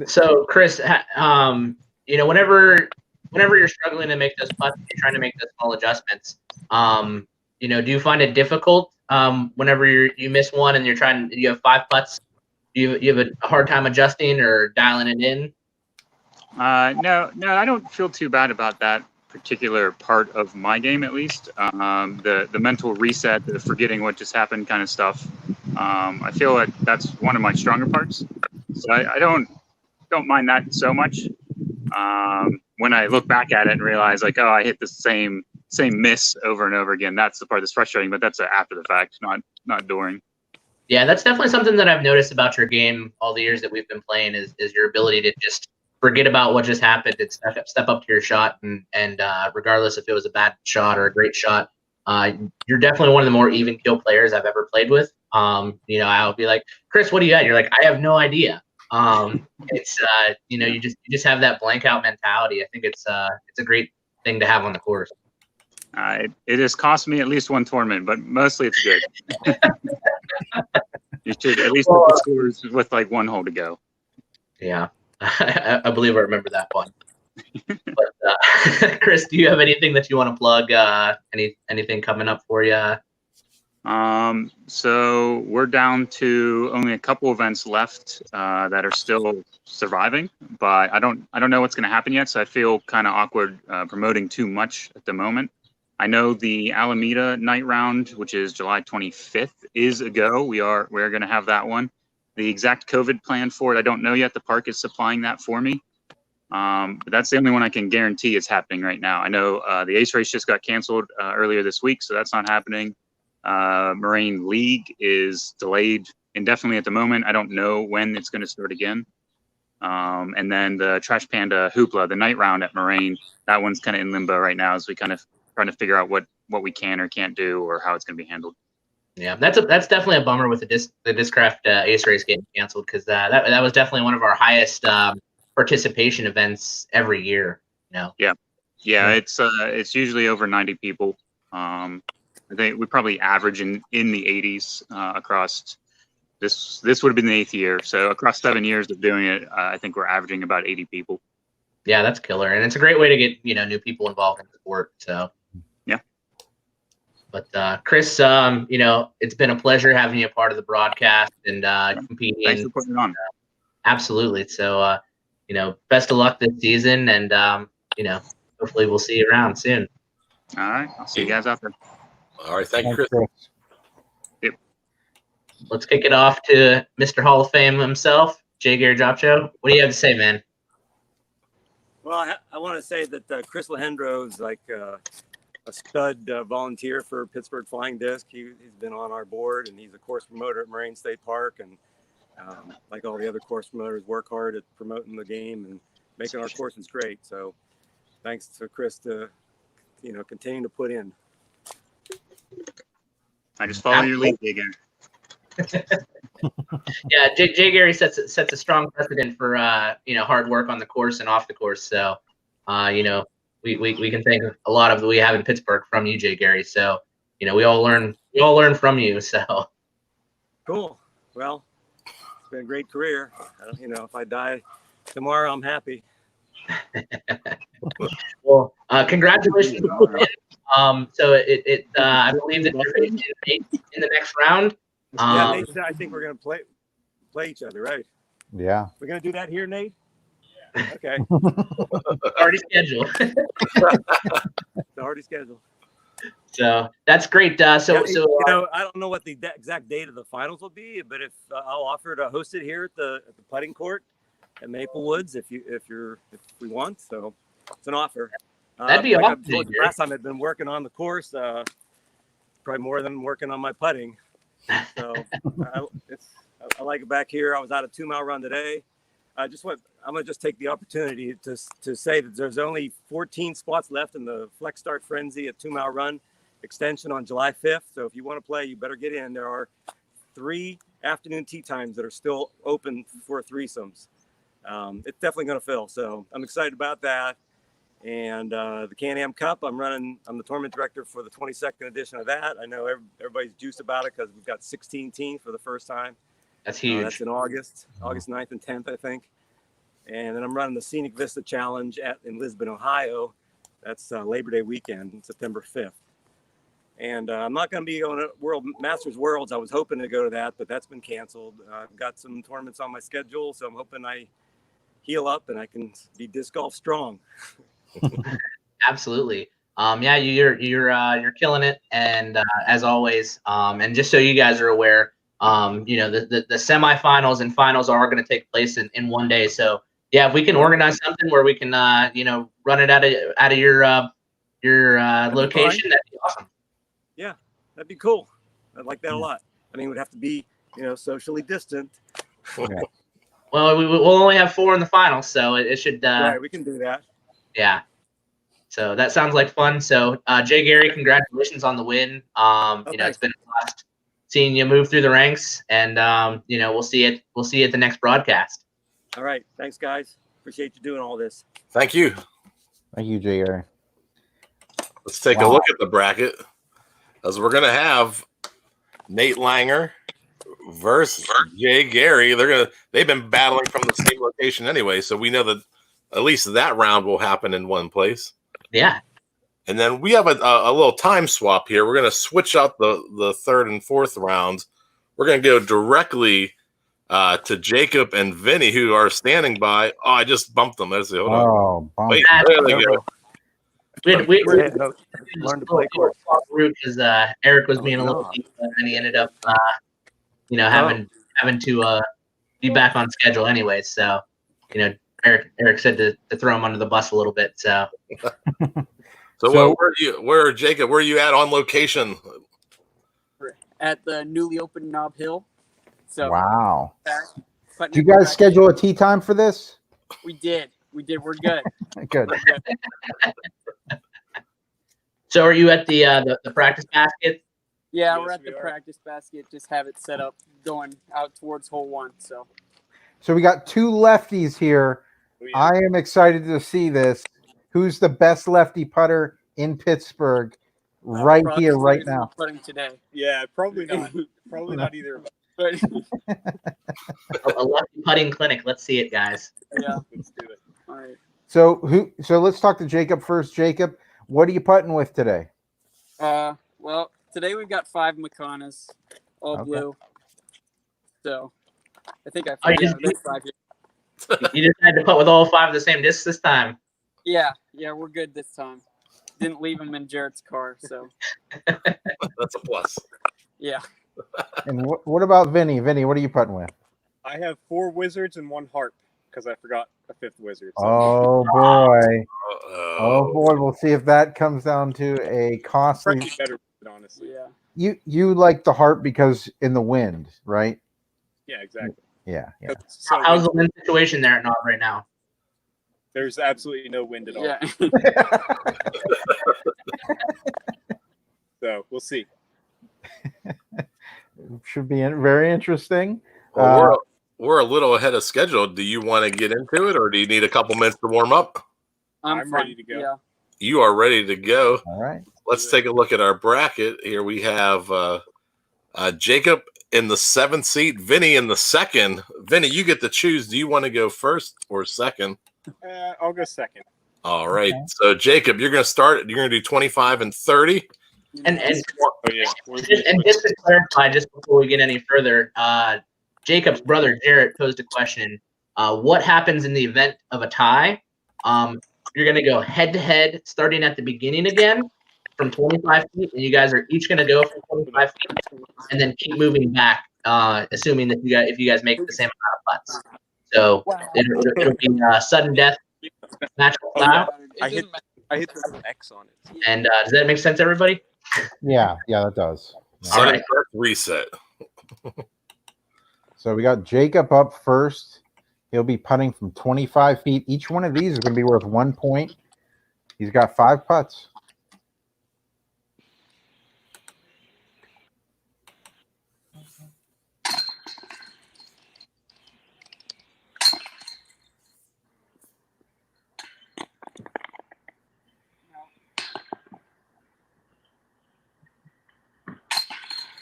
So, Chris, you know, whenever you're struggling to make those putts, you're trying to make those small adjustments. You know, do you find it difficult whenever you miss one and you have 5 putts? Do you have a hard time adjusting or dialing it in? No, I don't feel too bad about that particular part of my game, at least. The mental reset, the forgetting what just happened kind of stuff. I feel like that's one of my stronger parts. So I don't mind that so much. When I look back at it and realize, like, oh, I hit the same miss over and over again, that's the part that's frustrating. But that's after the fact, not during. Yeah, that's definitely something that I've noticed about your game all the years that we've been playing is your ability to just forget about what just happened and step up to your shot, and regardless if it was a bad shot or a great shot, you're definitely one of the more even keel players I've ever played with. You know, I'll be like, Chris, what do you got? You're like, I have no idea. It's you know, you just have that blank out mentality. I think it's a great thing to have on the course. It has cost me at least one tournament, but mostly it's good. You should at least put the scores with like 1 hole to go. Yeah, I believe I remember that one. But Chris, do you have anything that you want to plug? Anything coming up for you? So we're down to only a couple events left that are still surviving, but I don't know what's going to happen yet. So I feel kind of awkward promoting too much at the moment. I know the Alameda night round, which is July 25th, is a go. We're going to have that one. The exact COVID plan for it, I don't know yet. The park is supplying that for me. But that's the only one I can guarantee is happening right now. I know the Ace Race just got canceled earlier this week, so that's not happening. Moraine League is delayed indefinitely at the moment. I don't know when it's going to start again. And then the Trash Panda Hoopla, the night round at Moraine, that one's kind of in limbo right now as we kind of trying to figure out what we can or can't do or how it's going to be handled. Yeah, that's definitely a bummer with the Discraft Ace Race getting canceled, because that was definitely one of our highest participation events every year. You know? Yeah, it's usually over 90 people. I think we probably average in the 80s across this would have been the 8th year. So across 7 years of doing it, I think we're averaging about 80 people. Yeah, that's killer, and it's a great way to get new people involved in the sport. So yeah. But Chris, it's been a pleasure having you a part of the broadcast and competing. Thanks for putting it on. Absolutely. So best of luck this season, and hopefully we'll see you around soon. All right, I'll see you guys out there. All right, thank you, Chris. Yep. Let's kick it off to Mr. Hall of Fame himself, J. Gary Dropcho. What do you have to say, man? Well, I want to say that Chris Lachendro is like a stud volunteer for Pittsburgh Flying Disc. He's been on our board, and he's a course promoter at Moraine State Park. And like all the other course promoters, work hard at promoting the game and making our courses great. So thanks to Chris to continue to put in. I just follow your lead, Jay Gary. Yeah, Jay Gary sets a strong precedent for hard work on the course and off the course. So we can thank a lot of what we have in Pittsburgh from you, Jay Gary. So we all learn from you. So cool. Well, it's been a great career. If I die tomorrow, I'm happy. Well, congratulations. So I believe that you're in the next round. Yeah, Nate, I think we're gonna play each other, right? Yeah. We're gonna do that here, Nate. Okay. Already scheduled. It's already scheduled. So that's great. I don't know what the exact date of the finals will be, but if I'll offer to host it here at the putting court at Maple Woods, if we want. So it's an offer. That'd be awesome. Last time I'd been working on the course, probably more than working on my putting. So I like it back here. I was out a 2-mile run today. I'm going to just take the opportunity to say that there's only 14 spots left in the Flex Start Frenzy at 2 Mile Run extension on July 5th. So if you want to play, you better get in. There are 3 afternoon tee times that are still open for threesomes. It's definitely going to fill. So I'm excited about that. And the Can-Am Cup, I'm the tournament director for the 22nd edition of that. I know everybody's juiced about it because we've got 16 teams for the first time. That's huge. That's in August 9th and 10th, I think. And then I'm running the Scenic Vista Challenge in Lisbon, Ohio. That's Labor Day weekend, September 5th. And I'm not going to be going to Masters Worlds. I was hoping to go to that, but that's been canceled. I've got some tournaments on my schedule, so I'm hoping I heal up and I can be disc golf strong. Absolutely. Yeah, you're killing it, and as always, and just so you guys are aware, the semifinals and finals are going to take place in one day. So yeah, if we can organize something where we can run it out of your location, that'd be awesome. Yeah, that'd be cool. I'd like that a lot. I mean, it would have to be socially distant. Okay. Well, we'll only have 4 in the finals, so it should. Right, we can do that. Yeah. So that sounds like fun. So Jay Gary, congratulations on the win. It's been a blast seeing you move through the ranks, and we'll see it. We'll see you at the next broadcast. All right, thanks guys. Appreciate you doing all this. Thank you. Thank you, J.R. Let's take a look at the bracket, as we're gonna have Nate Langer versus Jay Gary. They've been battling from the same location anyway, so we know that at least that round will happen in one place. Yeah. And then we have a little time swap here. We're going to switch out the third and fourth rounds. We're going to go directly to Jacob and Vinny, who are standing by. Oh, I just bumped them. Hold on. Wait, there they go. We learned to play court because Eric was being a little deep, and he ended up, having to be back on schedule anyway. So, Eric said to throw him under the bus a little bit. So where Jacob? Where are you at on location? At the newly opened Knob Hill. So wow. Did you guys schedule a tee time for this? We did. We're good. Good. We're good. So are you at the practice basket? Yeah, we're at the practice basket. Just have it set up going out towards hole 1. So we got 2 lefties here. I am excited to see this. Who's the best lefty putter in Pittsburgh right here, right now? Putting today. Yeah, probably not. Probably not either of us. A lefty putting clinic. Let's see it, guys. Yeah, let's do it. All right. So let's talk to Jacob first. Jacob, what are you putting with today? Well, today we've got 5 Macanas, all blue. So I think I figured out 5 here. You just had to put with all 5 of the same discs this time. Yeah, we're good this time. Didn't leave him in Jarrett's car, so that's a plus. Yeah. And what about Vinny? Vinny, what are you putting with? I have 4 wizards and 1 harp because I forgot a 5th wizard. So. Oh boy! Oh boy! We'll see if that comes down to a costly. Probably better, honestly. Yeah. You like the harp because in the wind, right? Yeah, exactly. Yeah. So how's the wind situation there at Knob right now? There's absolutely no wind at all. Yeah. So we'll see. Should be very interesting. Well, we're a little ahead of schedule. Do you want to get into it, or do you need a couple minutes to warm up? I'm ready to go. Yeah. You are ready to go. All right. Let's take a look at our bracket. Here we have Jacob in the 7th seat, Vinny in the 2nd. Vinny, you get to choose. Do you want to go first or second? I'll go second. All right. Okay. So Jacob, you're going to start. You're going to do 25 and 30. And just to clarify, just before we get any further, Jacob's brother Jarrett posed a question. What happens in the event of a tie? You're going to go head to head, starting at the beginning again from 25 feet, and you guys are each going to go from 25 feet, and then keep moving back, assuming that if you guys make the same amount of putts. So it'll be sudden death match style. I hit the little X on it. And does that make sense, everybody? Yeah, that does. All right, reset. So we got Jacob up first. He'll be putting from 25 feet. Each one of these is going to be worth 1 point. He's got 5 putts.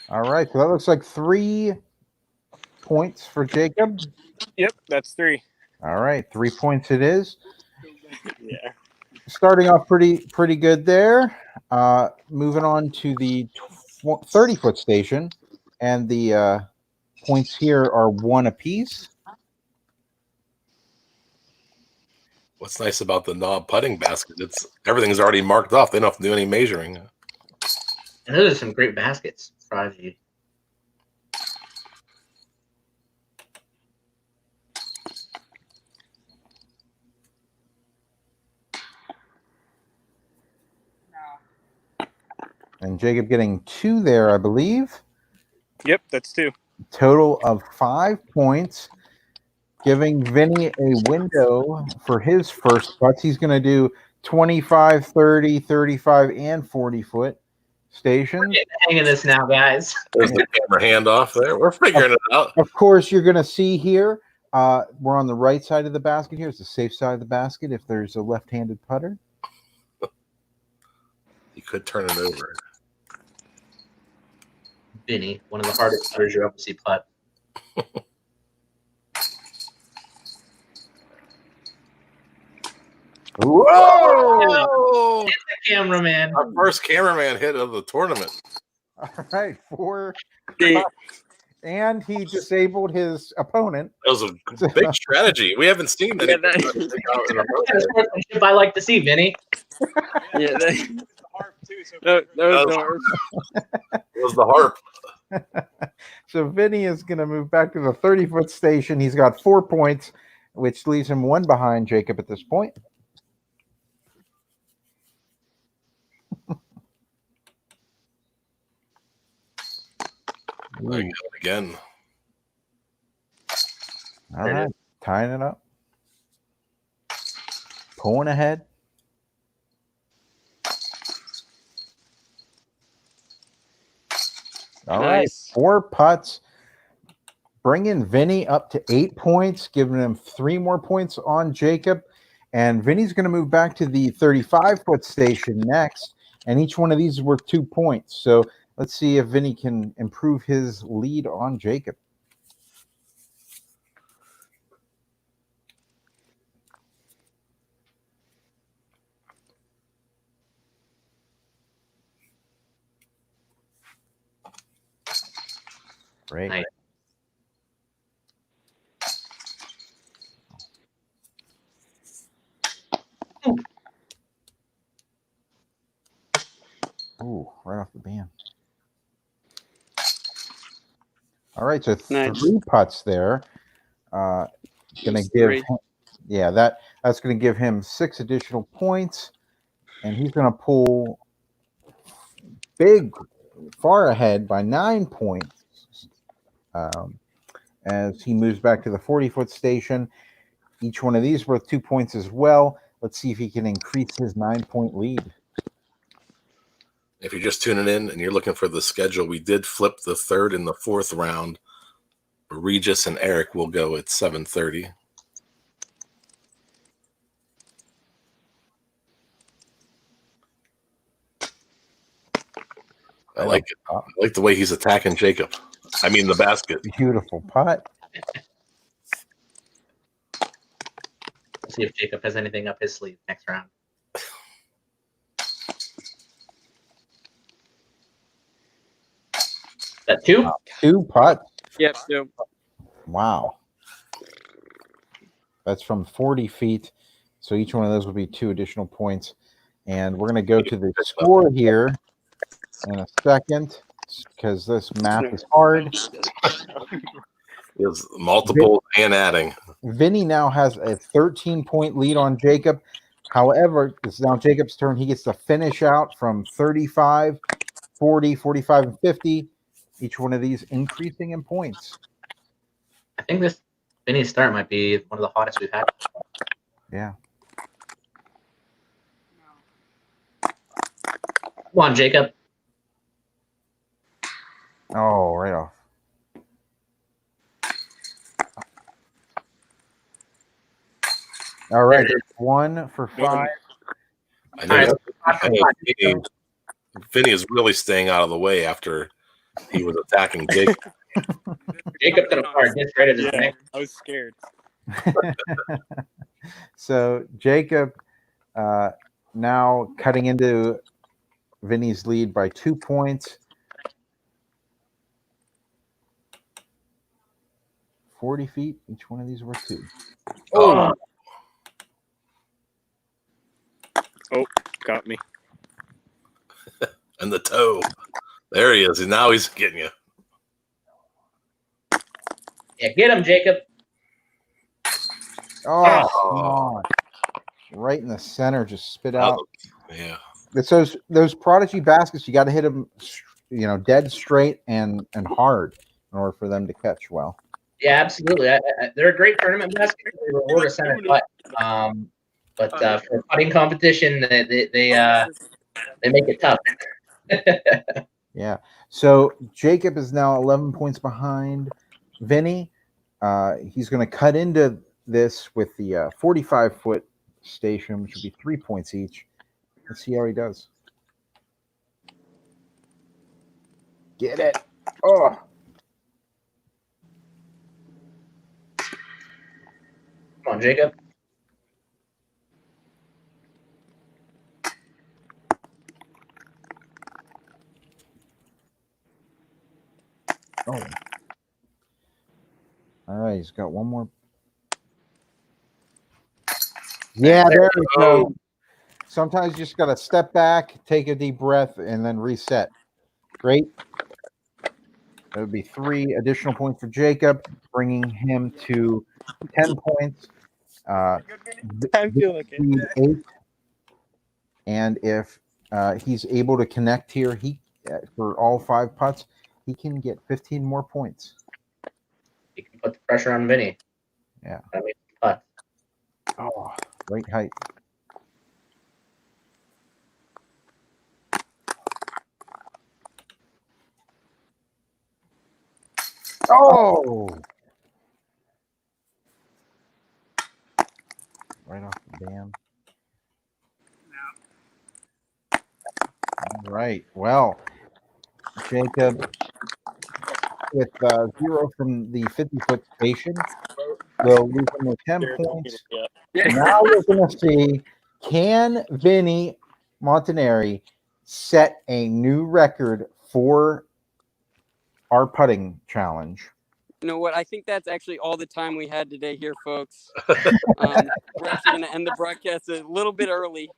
All right, so that looks like 3 points for Jacob. Yep, that's 3. All right, 3 points it is. Yeah. Starting off pretty good there. Moving on to the 30-foot station, and the points here are 1 apiece. What's nice about the knob putting basket? Everything's already marked off. They don't have to do any measuring. And those are some great baskets. Prodigy. And Jacob getting 2 there, I believe. Yep, that's 2. Total of 5 points, giving Vinny a window for his first putts. He's going to do 25, 30, 35, and 40-foot stations. We're getting the hang of this now, guys. There's the camera handoff there. We're figuring it out. Of course, you're going to see here, we're on the right side of the basket here. It's the safe side of the basket if there's a left-handed putter. You could turn it over. Vinny, one of the hardest putters you'll ever see putt. Whoa! Hit the cameraman. Our first cameraman hit of the tournament. All right, 4. And he disabled his opponent. That was a big strategy. We haven't seen that. Sportsmanship I like to see, Vinny. Yeah, It was the harp. So Vinny is going to move back to the 30-foot station. He's got 4 points, which leaves him 1 behind Jacob at this point. Again. All right, tying it up. Pulling ahead. All right, 4 putts. Bringing Vinny up to 8 points, giving him 3 more points on Jacob. And Vinny's going to move back to the 35-foot station next. And each one of these is worth 2 points. So let's see if Vinny can improve his lead on Jacob. Great. Nice. Ooh, right off the band. All right, so Nice. 3 putts there. Gonna give him, yeah, that's gonna give him 6 additional points, and he's gonna pull far ahead by 9 points as he moves back to the 40-foot station. Each one of these worth 2 points as well. Let's see if he can increase his 9-point lead. If you're just tuning in and you're looking for the schedule, we did flip the 3rd and the 4th round. Regis and Eric will go at 7:30. I like it. I like the way he's attacking Jacob. I mean the basket. Beautiful putt. Let's see if Jacob has anything up his sleeve next round. That 2? 2 putts. Yep, 2. Wow. That's from 40 feet. So each one of those will be 2 additional points. And we're going to go to the score here in a second because this math is hard. There's multiple and adding. Vinny now has a 13-point lead on Jacob. However, it's now Jacob's turn. He gets to finish out from 35, 40, 45, and 50. Each one of these increasing in points. I think this Vinny's start might be one of the hottest we've had. Yeah. Come on, Jacob. Oh, right off. All right, there's 1 for 5. I know Vinny is really staying out of the way after he was attacking Jake. Jacob could have fired this right at his neck. I was scared. So Jacob now cutting into Vinny's lead by 2 points. 40 feet. Each one of these were 2. Oh, got me. And the toe. There he is. And now he's getting you. Yeah, get him, Jacob. Oh, come on. Right in the center, just spit out. Yeah. It's those prodigy baskets, you got to hit them, dead straight and hard in order for them to catch well. Yeah, absolutely. They're a great tournament basket. They reward a center putt. But for a putting competition, they make it tough. Yeah. So Jacob is now 11 points behind Vinny. He's going to cut into this with the 45-foot station, which would be 3 points each. Let's see how he does. Get it. Oh. Come on, Jacob. Oh. All right, he's got one more. Yeah, there we go. Sometimes you just got to step back, take a deep breath, and then reset. Great. That would be 3 additional points for Jacob, bringing him to 10 points. I feel like it. 8. And if he's able to connect here, for all 5 putts, he can get 15 more points. You can put the pressure on Vinny. Yeah. I mean, putt. Oh, great height. Oh! Right off the dam. All right. Well, Jacob, with 0 from the 50-foot station, will leave him with 10 points. Now we're going to see, can Vinny Montanari set a new record for our putting challenge? You know what? I think that's actually all the time we had today here, folks. We're actually going to end the broadcast a little bit early.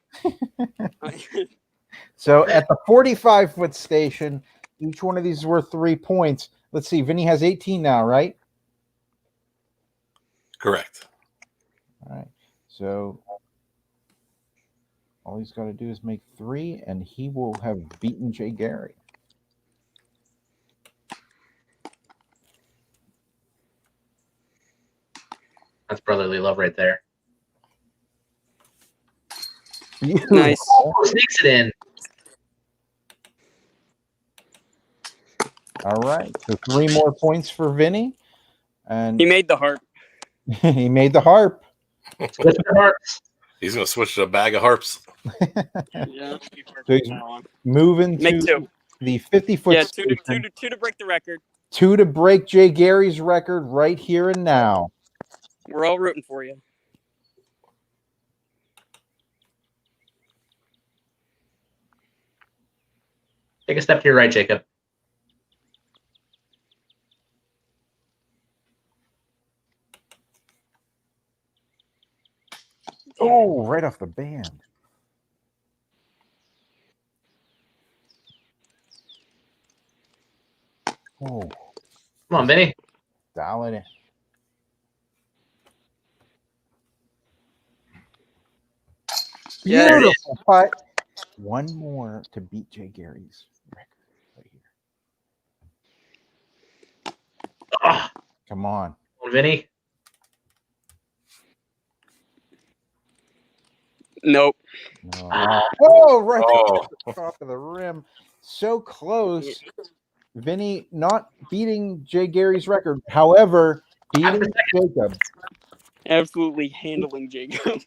So at the 45-foot station, each one of these is worth 3 points. Let's see. Vinny has 18 now, right? Correct. All right. So all he's got to do is make 3, and he will have beaten Jay Gary. That's brotherly love right there. Nice. Sneaks it in. All right. So 3 more points for Vinny. And he made the harp. He made the harp. Switch the harps. He's going to switch to a bag of harps. Yeah. So he's moving to the 50-foot yeah, station. two to break the record. 2 to break Jay Gary's record right here and now. We're all rooting for you. Take a step to your right, Jacob. Oh, right off the band. Oh. Come on, Vinny. Dial it in. Yeah, beautiful putt. One more to beat Jay Gary's record right here. Oh, Come on. Vinny. Nope. No. Oh, right Oh. off of the rim. So close. Vinny not beating Jay Gary's record. However, beating Jacob. Absolutely handling Jacob.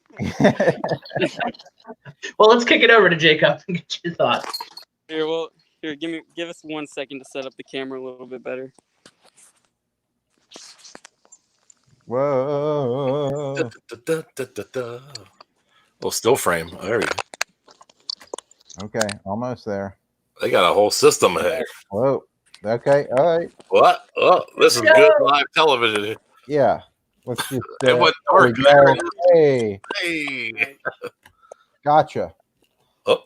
Well, let's kick it over to Jacob and get your thoughts. Here, give us 1 second to set up the camera a little bit better. Whoa. Little still frame. There we go. Okay, almost there. They got a whole system ahead. Whoa. Okay, all right. What? Oh, this is good live television. Yeah. Let's just. It went there we dark. go. Hey, Hey. gotcha. Oh,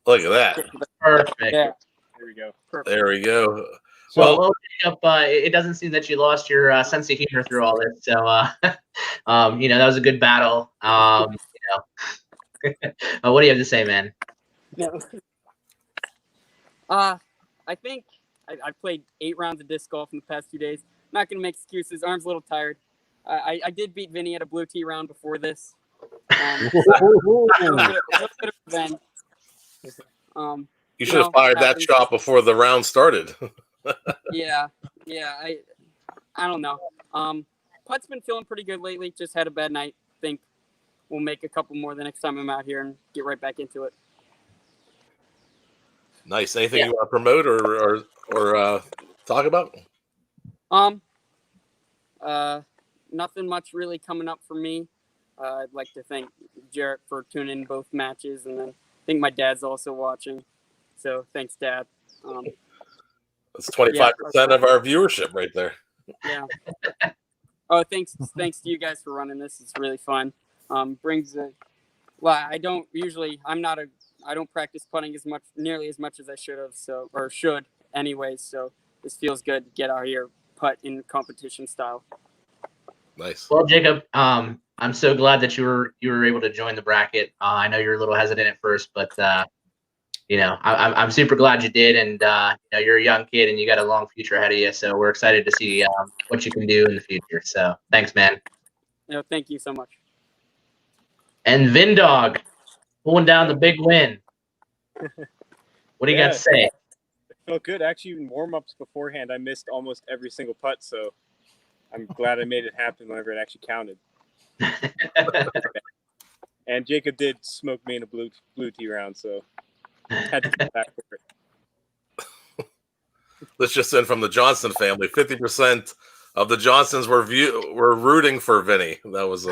look at that. Perfect. Yeah. There we go. Perfect. There we go. So, Well, Jacob, it doesn't seem that you lost your sense of humor through all this. So, that was a good battle. What do you have to say, man? No. I think I played 8 rounds of disc golf in the past 2 days. Not going to make excuses. Arm's a little tired. I did beat Vinny at a blue tee round before this. A little bit of revenge. You should have fired that shot before the round started. Yeah. I don't know. Putt's been feeling pretty good lately. Just had a bad night. Think we'll make a couple more the next time I'm out here and get right back into it. Nice. Anything you want to promote or talk about? Nothing much really coming up for me. I'd like to thank Jarrett for tuning in both matches, and then I think my dad's also watching. So thanks, Dad. That's 25% of our viewership right there. Yeah. Oh, thanks to you guys for running this. It's really fun. I don't practice putting nearly as much as I should anyways. So this feels good to get out here, putt in competition style. Nice. Well, Jacob, I'm so glad that you were able to join the bracket. I know you're a little hesitant at first, but I'm super glad you did. And you're a young kid and you got a long future ahead of you. So we're excited to see what you can do in the future. So thanks, man. Thank you so much. And Vindog pulling down the big win. What do you got to say? It felt good. Actually, in warm-ups beforehand, I missed almost every single putt. So I'm glad I made it happen whenever it actually counted. And Jacob did smoke me in a blue tee round, so had to come back for it. Let's just in from the Johnston family. 50% of the Johnstons were rooting for Vinny. That was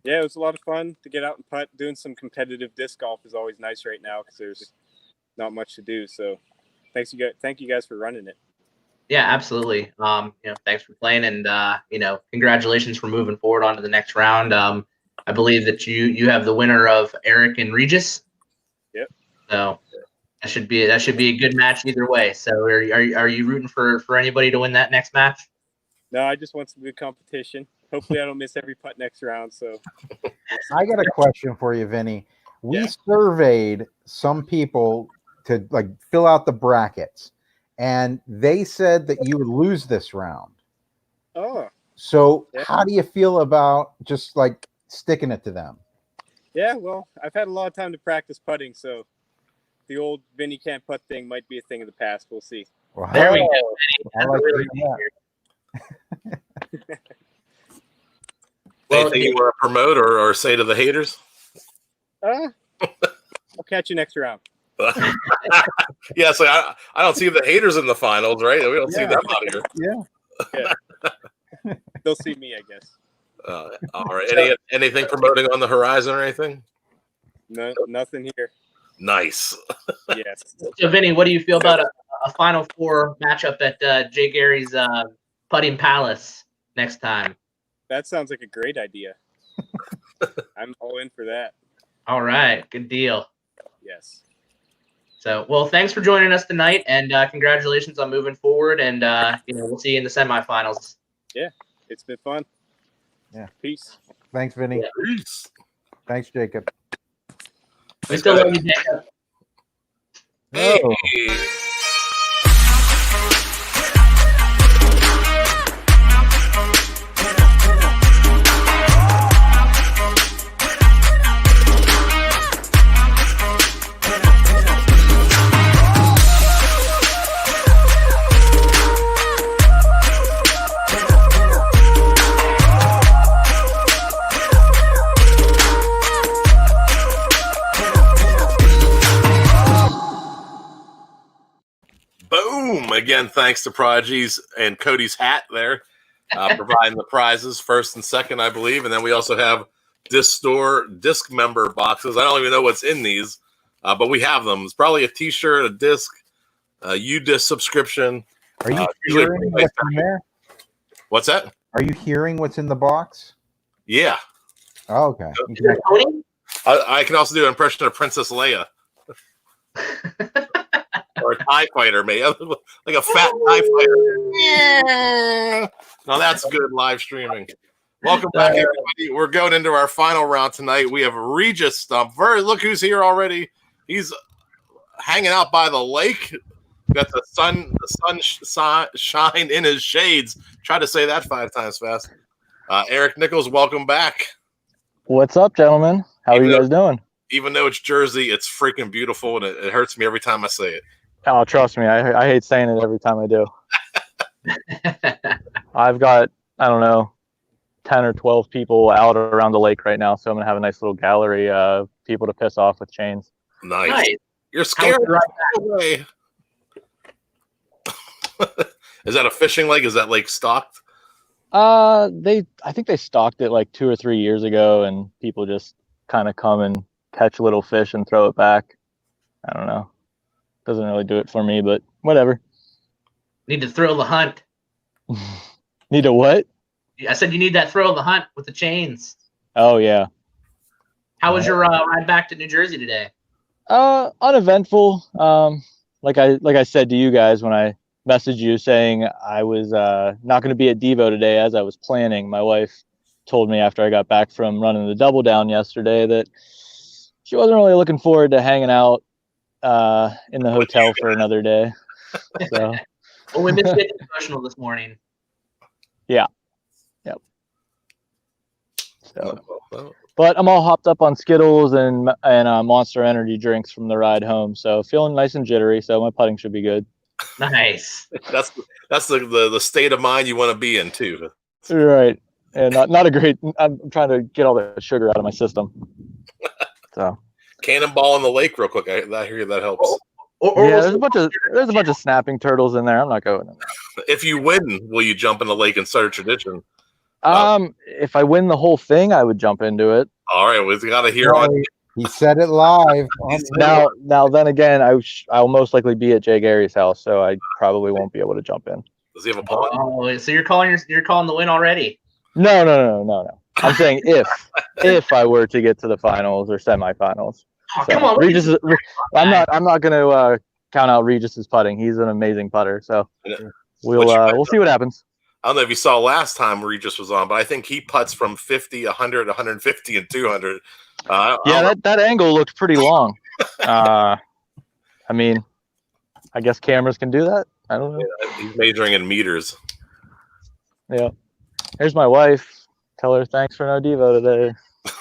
Yeah, it was a lot of fun to get out and putt. Doing some competitive disc golf is always nice right now because there's not much to do. So thank you guys for running it. Yeah, absolutely. Thanks for playing, and congratulations for moving forward on to the next round. I believe that you have the winner of Eric and Regis. Yep. So that should be a good match either way. So are you rooting for anybody to win that next match? No, I just want some good competition. Hopefully, I don't miss every putt next round. So I got a question for you, Vinny. We surveyed some people to fill out the brackets, and they said that you would lose this round. Oh. So how do you feel about just sticking it to them? Yeah, well, I've had a lot of time to practice putting, so the old Vinny can't putt thing might be a thing of the past. We'll see. Wow. There we go. I like really that. anything you want to promote or say to the haters? I'll catch you next round. Yeah, so I don't see the haters in the finals, right? We don't see them out here. Yeah. They'll see me, I guess. All right. Anything promoting on the horizon or anything? No, nothing here. Nice. Yes. So, Vinny, what do you feel about a Final Four matchup at Jay Gary's Putting Palace next time? That sounds like a great idea. I'm all in for that. All right. Good deal. Yes. So, well, thanks for joining us tonight, and congratulations on moving forward. And we'll see you in the semifinals. Yeah, it's been fun. Yeah. Peace. Thanks, Vinny. Yeah. Peace. Thanks, Jacob. We still love you, Jacob. Oh. Hey. Boom! Again, thanks to Prodigy's and Cody's hat there, providing the prizes first and second, I believe. And then we also have Disc Store disc member boxes. I don't even know what's in these, but we have them. It's probably a T-shirt, a disc, a U-Disc subscription. Are you hearing what's in there? What's that? Are you hearing what's in the box? Yeah. Oh, okay. I can also do an impression of Princess Leia. Or a TIE fighter, maybe. Like a fat TIE fighter. Now that's good live streaming. Welcome back, everybody. We're going into our final round tonight. We have Regis Stump. Look who's here already. He's hanging out by the lake. Got the sun shine in his shades. Try to say that 5 times fast. Eric Nichols, welcome back. What's up, gentlemen? How are you guys doing? Even though it's Jersey, it's freaking beautiful, and it hurts me every time I say it. Oh, trust me, I hate saying it every time I do. I've got, I don't know, 10 or 12 people out around the lake right now, so I'm going to have a nice little gallery of people to piss off with chains. Nice. You're scared away. Is that a fishing lake? Is that lake stocked? I think they stocked it like 2 or 3 years ago, and people just kind of come and catch little fish and throw it back. I don't know. Doesn't really do it for me, but whatever. Need to thrill the hunt. Need to what? I said you need that thrill of the hunt with the chains. Oh yeah. How was your ride back to New Jersey today? Uneventful. Like I said to you guys when I messaged you saying I was not going to be at Devo today as I was planning. My wife told me after I got back from running the double down yesterday that she wasn't really looking forward to hanging out in the hotel for another day. So well, we missed it emotional this morning. Yeah. Yep. So, but I'm all hopped up on Skittles and Monster Energy drinks from the ride home, so feeling nice and jittery. So my putting should be good. Nice. That's the state of mind you want to be in too. Right. And not a great. I'm trying to get all the sugar out of my system. So cannonball in the lake, real quick. I hear that helps. Yeah, there's a bunch of snapping turtles in there. I'm not going in there. If you win, will you jump in the lake and start a tradition? If I win the whole thing, I would jump into it. All right, we've got to hear on. He said it live. Now, then again, I'll most likely be at Jay Gary's house, so I probably won't be able to jump in. Does he have a pond? Oh, so you're calling the win already? No. I'm saying if I were to get to the finals or semifinals. Oh, so, come on, Regis I'm not going to count out Regis's putting. He's an amazing putter, so we'll see what happens. I don't know if you saw last time Regis was on, but I think he putts from 50, 100, 150, and 200. That angle looked pretty long. I mean, I guess cameras can do that. I don't know. Yeah, he's measuring in meters. Yeah. Here's my wife. Tell her thanks for no Devo today.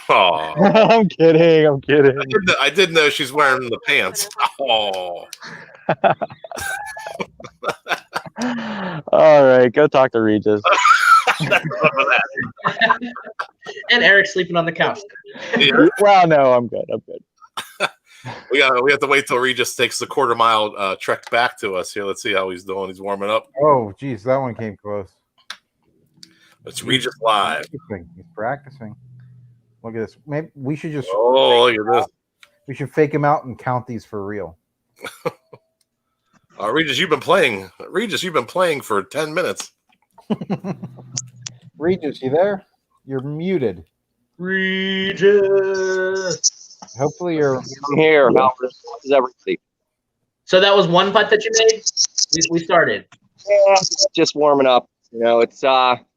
Oh, I'm kidding. I did know she's wearing the pants. Oh. All right, go talk to Regis. And Eric sleeping on the couch. Yeah. Well, no, I'm good. We have to wait till Regis takes the quarter-mile trek back to us here. Let's see how he's doing. He's warming up. Oh, geez, that one came close. It's Regis live. He's practicing. Look at this. Maybe we should just. Oh, look at this. We should fake him out and count these for real. Regis, you've been playing. You've been playing for 10 minutes. Regis, you there? You're muted. Regis. Hopefully you're here. How is everything? So that was one putt that you made? We started. Yeah, just warming up. You know, it's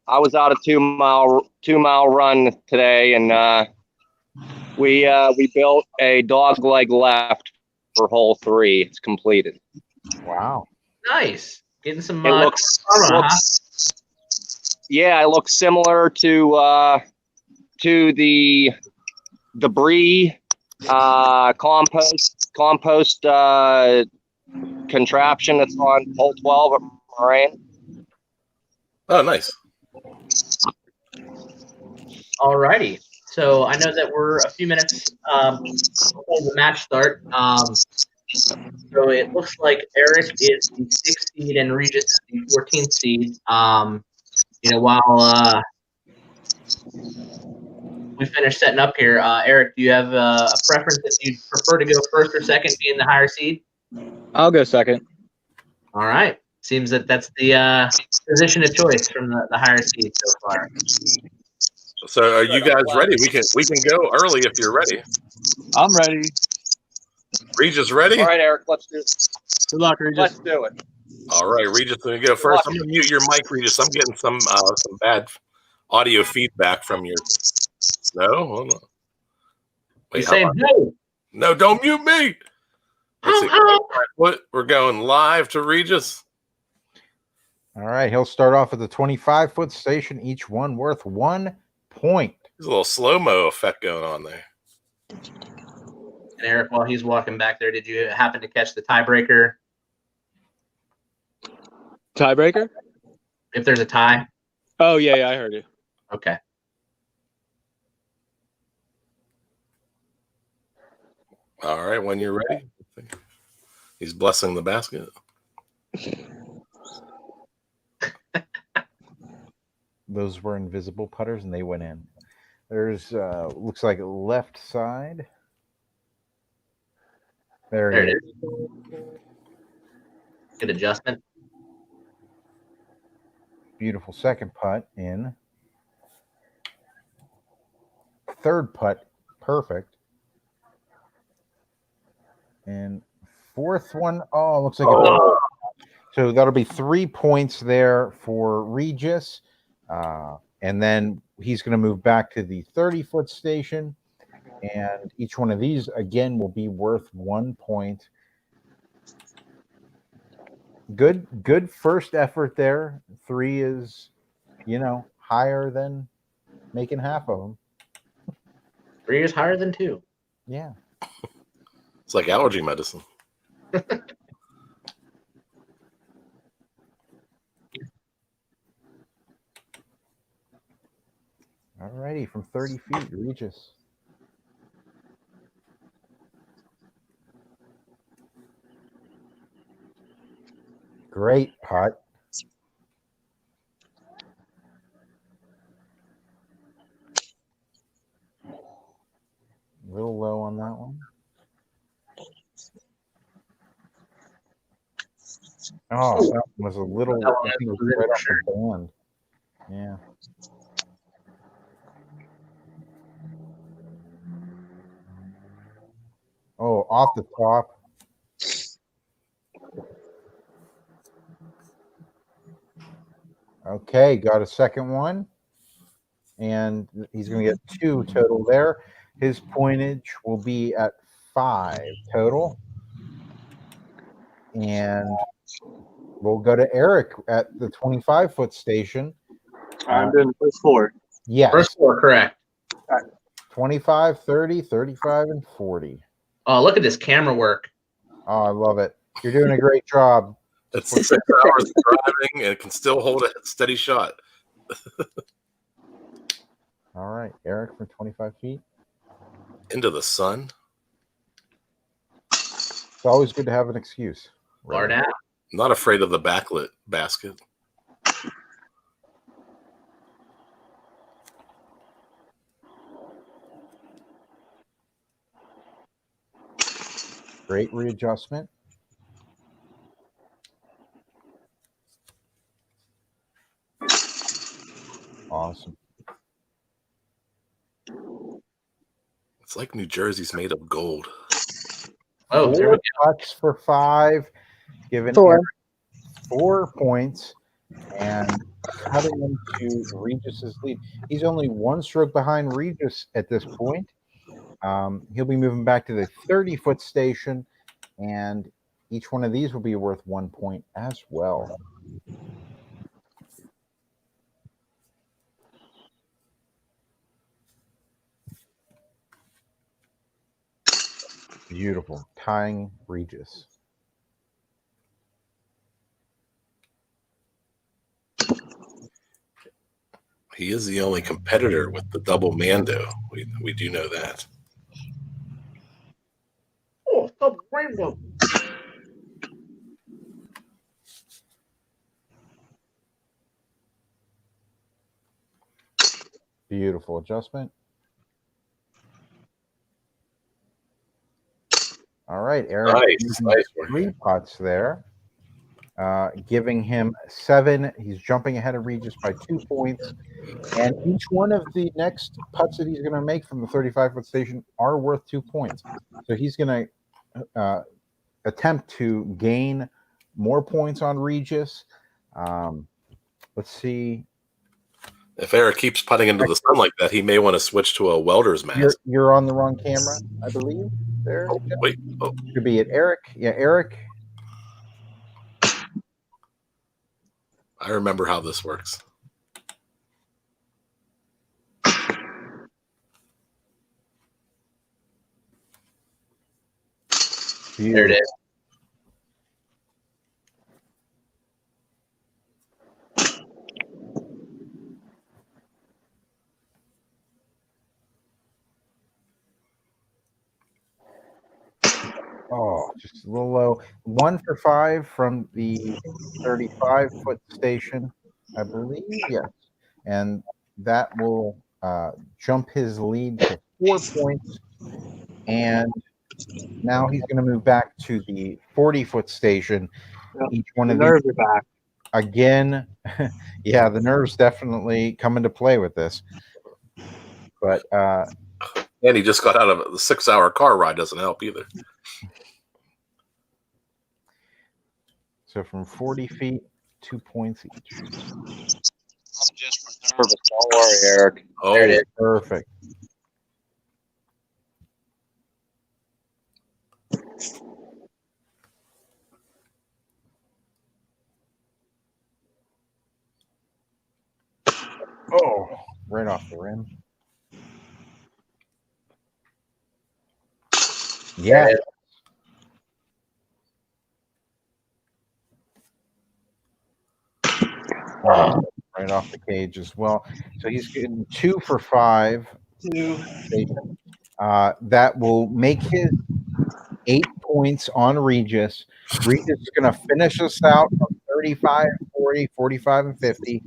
I was out a 2 mile run today, and we built a dog leg left for hole 3. It's completed. Wow. Nice. Getting some. It looks similar to the debris compost contraption that's on hole 12 at Moraine. Oh, nice. Alrighty. So I know that we're a few minutes before the match start. So it looks like Eric is the 6th seed and Regis is the 14th seed. While we finish setting up here, Eric, do you have a preference if you'd prefer to go first or second, being the higher seed? I'll go second. All right. Seems that's the position of choice from the higher seed so far. So are you guys ready? We can go early if you're ready. I'm ready. Regis ready? All right, Eric, let's do it. Good luck, Regis. Let's do it. All right, Regis, let me go first. I'm gonna mute your mic, Regis. I'm getting some bad audio feedback from your. No, hold on. Wait, He's saying no. No, don't mute me. Let's see. What? We're going live to Regis. All right, he'll start off at the 25-foot station, each one worth 1 point. There's a little slow-mo effect going on there. And Eric, while he's walking back there, did you happen to catch the tiebreaker? Tiebreaker? If there's a tie? Oh, yeah, I heard you. Okay. All right, when you're ready. He's blessing the basket. Those were invisible putters, and they went in. There's looks like left side. There it is. Good adjustment. Beautiful second putt in. Third putt, perfect. And fourth one, looks like so that'll be 3 points there for Regis. And then he's going to move back to the 30-foot station. And each one of these, again, will be worth 1 point. Good first effort there. 3 is, higher than making half of them. 3 is higher than 2. Yeah. It's like allergy medicine. All righty, from 30 feet, Regis. Great putt. A little low on that one. Oh, that was a little I think it was right off the band. Yeah. Oh, off the top. Okay, got a second one. And he's going to get 2 total there. His pointage will be at 5 total. And we'll go to Eric at the 25-foot station. I'm doing the first 4. Yes. First 4, correct. 25, 30, 35, and 40. Oh, look at this camera work. Oh, I love it. You're doing a great job. It's 6 hours of driving, and it can still hold a steady shot. All right, Eric from 25 feet. Into the sun. It's always good to have an excuse. Guard out. Not afraid of the backlit basket. Great readjustment. Awesome. It's like New Jersey's made of gold. Oh, 4 putts for 5, giving 4. Eric 4 points and cutting into Regis's lead. He's only 1 stroke behind Regis at this point. He'll be moving back to the 30-foot station, and each one of these will be worth 1 point as well. Beautiful. Tying Regis. He is the only competitor with the double Mando. We do know that. Oh, double rainbow. Beautiful adjustment. All right, Eric. Nice. 3 putts there, giving him 7. He's jumping ahead of Regis by 2 points. And each one of the next putts that he's going to make from the 35-foot station are worth 2 points. So he's going to attempt to gain more points on Regis. Let's see. If Eric keeps putting into the sun like that, he may want to switch to a welder's mask. You're on the wrong camera, I believe. There. Oh, wait. Oh. Could be it. Eric. Yeah, Eric. I remember how this works. There it is. Oh, just a little low. 1 for 5 from the 35-foot station, I believe. Yes. And that will jump his lead to 4 points. And now he's going to move back to the 40-foot station. Each one of nerves these are back. Again, yeah, the nerves definitely come into play with this. But and he just got out of the 6-hour car ride. Doesn't help either. So from 40 feet, 2 points each. I'm just nervous. Don't worry, Eric. Oh, There it is. Perfect. Oh, right off the rim. Yeah. Right off the cage as well. So he's getting 2 for 5. That will make his 8 points on Regis. Regis is going to finish us out from 35, 40, 45, and 50.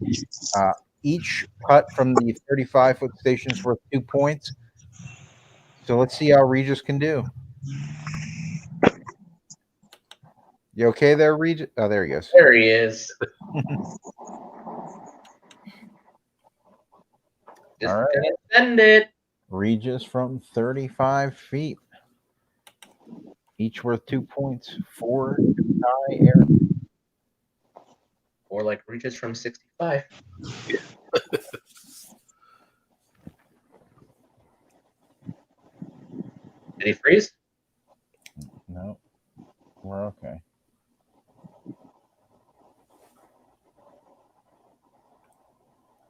Each putt from the 35-foot station is worth 2 points. So let's see how Regis can do. You okay there, Regis? Oh, there he goes. There he is. Just All right. gonna send it. Regis from 35 feet. Each worth 2 points for Ty Eric. Or like Regis from 65. Did he freeze? No, we're okay.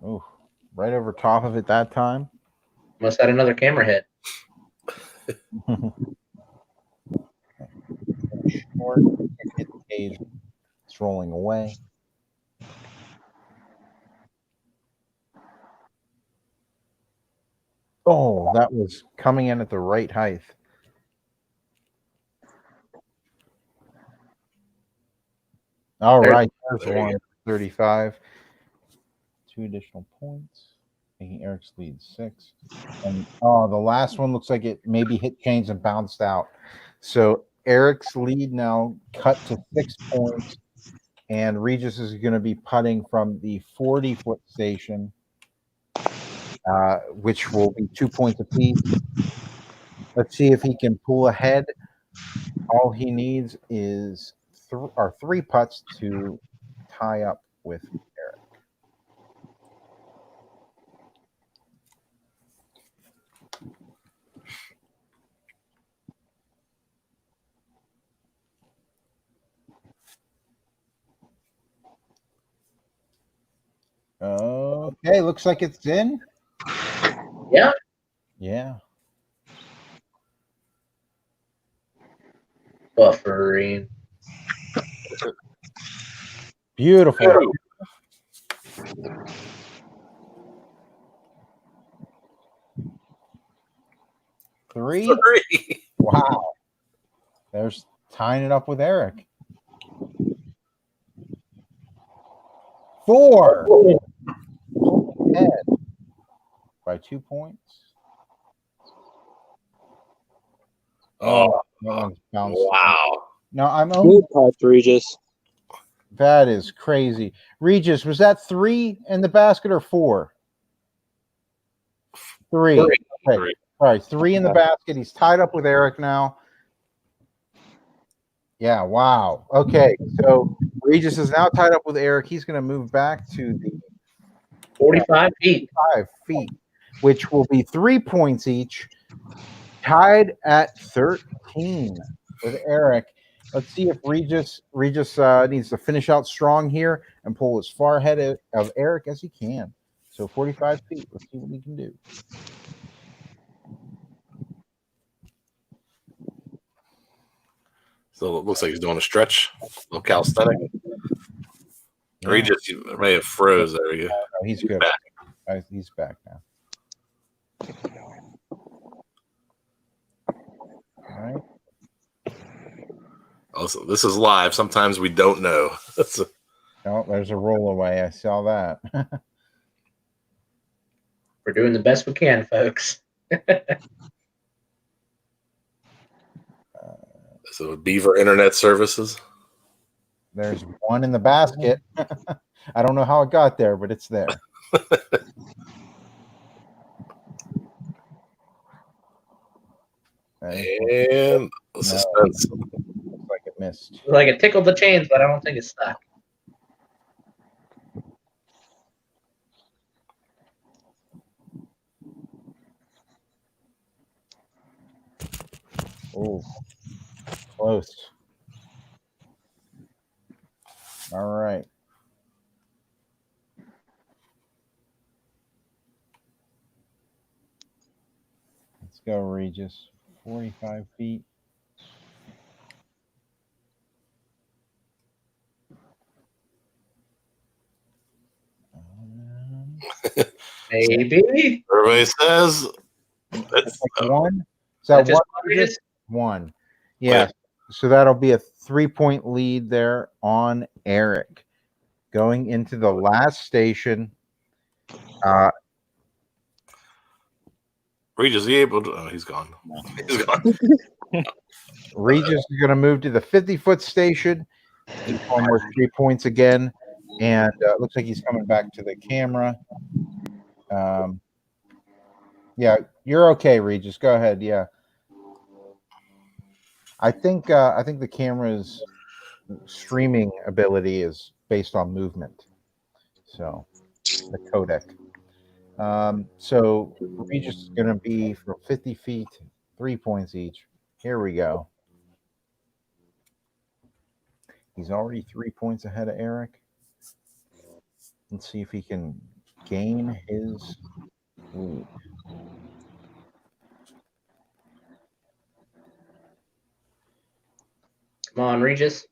Oh, right over top of it that time. Must had another camera hit. Short, hit the cage. It's rolling away. Oh, that was coming in at the right height. All right, there's one. 35. 2 additional points, making Eric's lead 6. And oh, the last one looks like it maybe hit chains and bounced out. So Eric's lead now cut to 6 points, and Regis is going to be putting from the 40-foot station, which will be 2 points apiece. Let's see if he can pull ahead. All he needs is 3 putts to tie up with Eric. Okay, looks like it's in. Yeah. Yeah. Buffering. Beautiful. Three. Wow. There's tying it up with Eric. 4. Head. by 2 points. Oh, that one's bounced. wow. No, I'm Good only. putt, Regis. That is crazy. Regis, was that 3 in the basket or 4? 3. Okay. Three. All right, 3 in the basket. He's tied up with Eric now. Yeah, wow. Okay, so Regis is now tied up with Eric. He's going to move back to the 45 feet. 5 feet, which will be 3 points each, tied at 13 with Eric. Let's see if Regis needs to finish out strong here and pull as far ahead of Eric as he can. So 45 feet. Let's see what he can do. So it looks like he's doing a stretch, a little calisthenic. Yeah. Regis, you may have froze. There we go. No, he's good. Back. He's back now. All right. Also, this is live. Sometimes we don't know. Oh, there's a roll away. I saw that. We're doing the best we can, folks. So Beaver Internet Services. There's one in the basket. I don't know how it got there, but it's there. And the suspense. Looks like it missed. Like it tickled the chains, but I don't think it's stuck. Oh, close. All right. Let's go, Regis. 45 feet. Maybe. Everybody says it's like 1. Is that just 1? Regis? 1. Yeah. So that'll be a 3-point lead there on Eric. Going into the last station. Regis, is he able to? Oh, he's gone. He's gone. Regis is going to move to the 50-foot station. He's going with 3 points again. And looks like he's coming back to the camera. Yeah, you're okay, Regis. Go ahead. Yeah. I think the camera's streaming ability is based on movement. So the codec. So Regis is going to be from 50 feet, 3 points each. Here we go. He's already 3 points ahead of Eric. Let's see if he can gain his lead. Come on, Regis.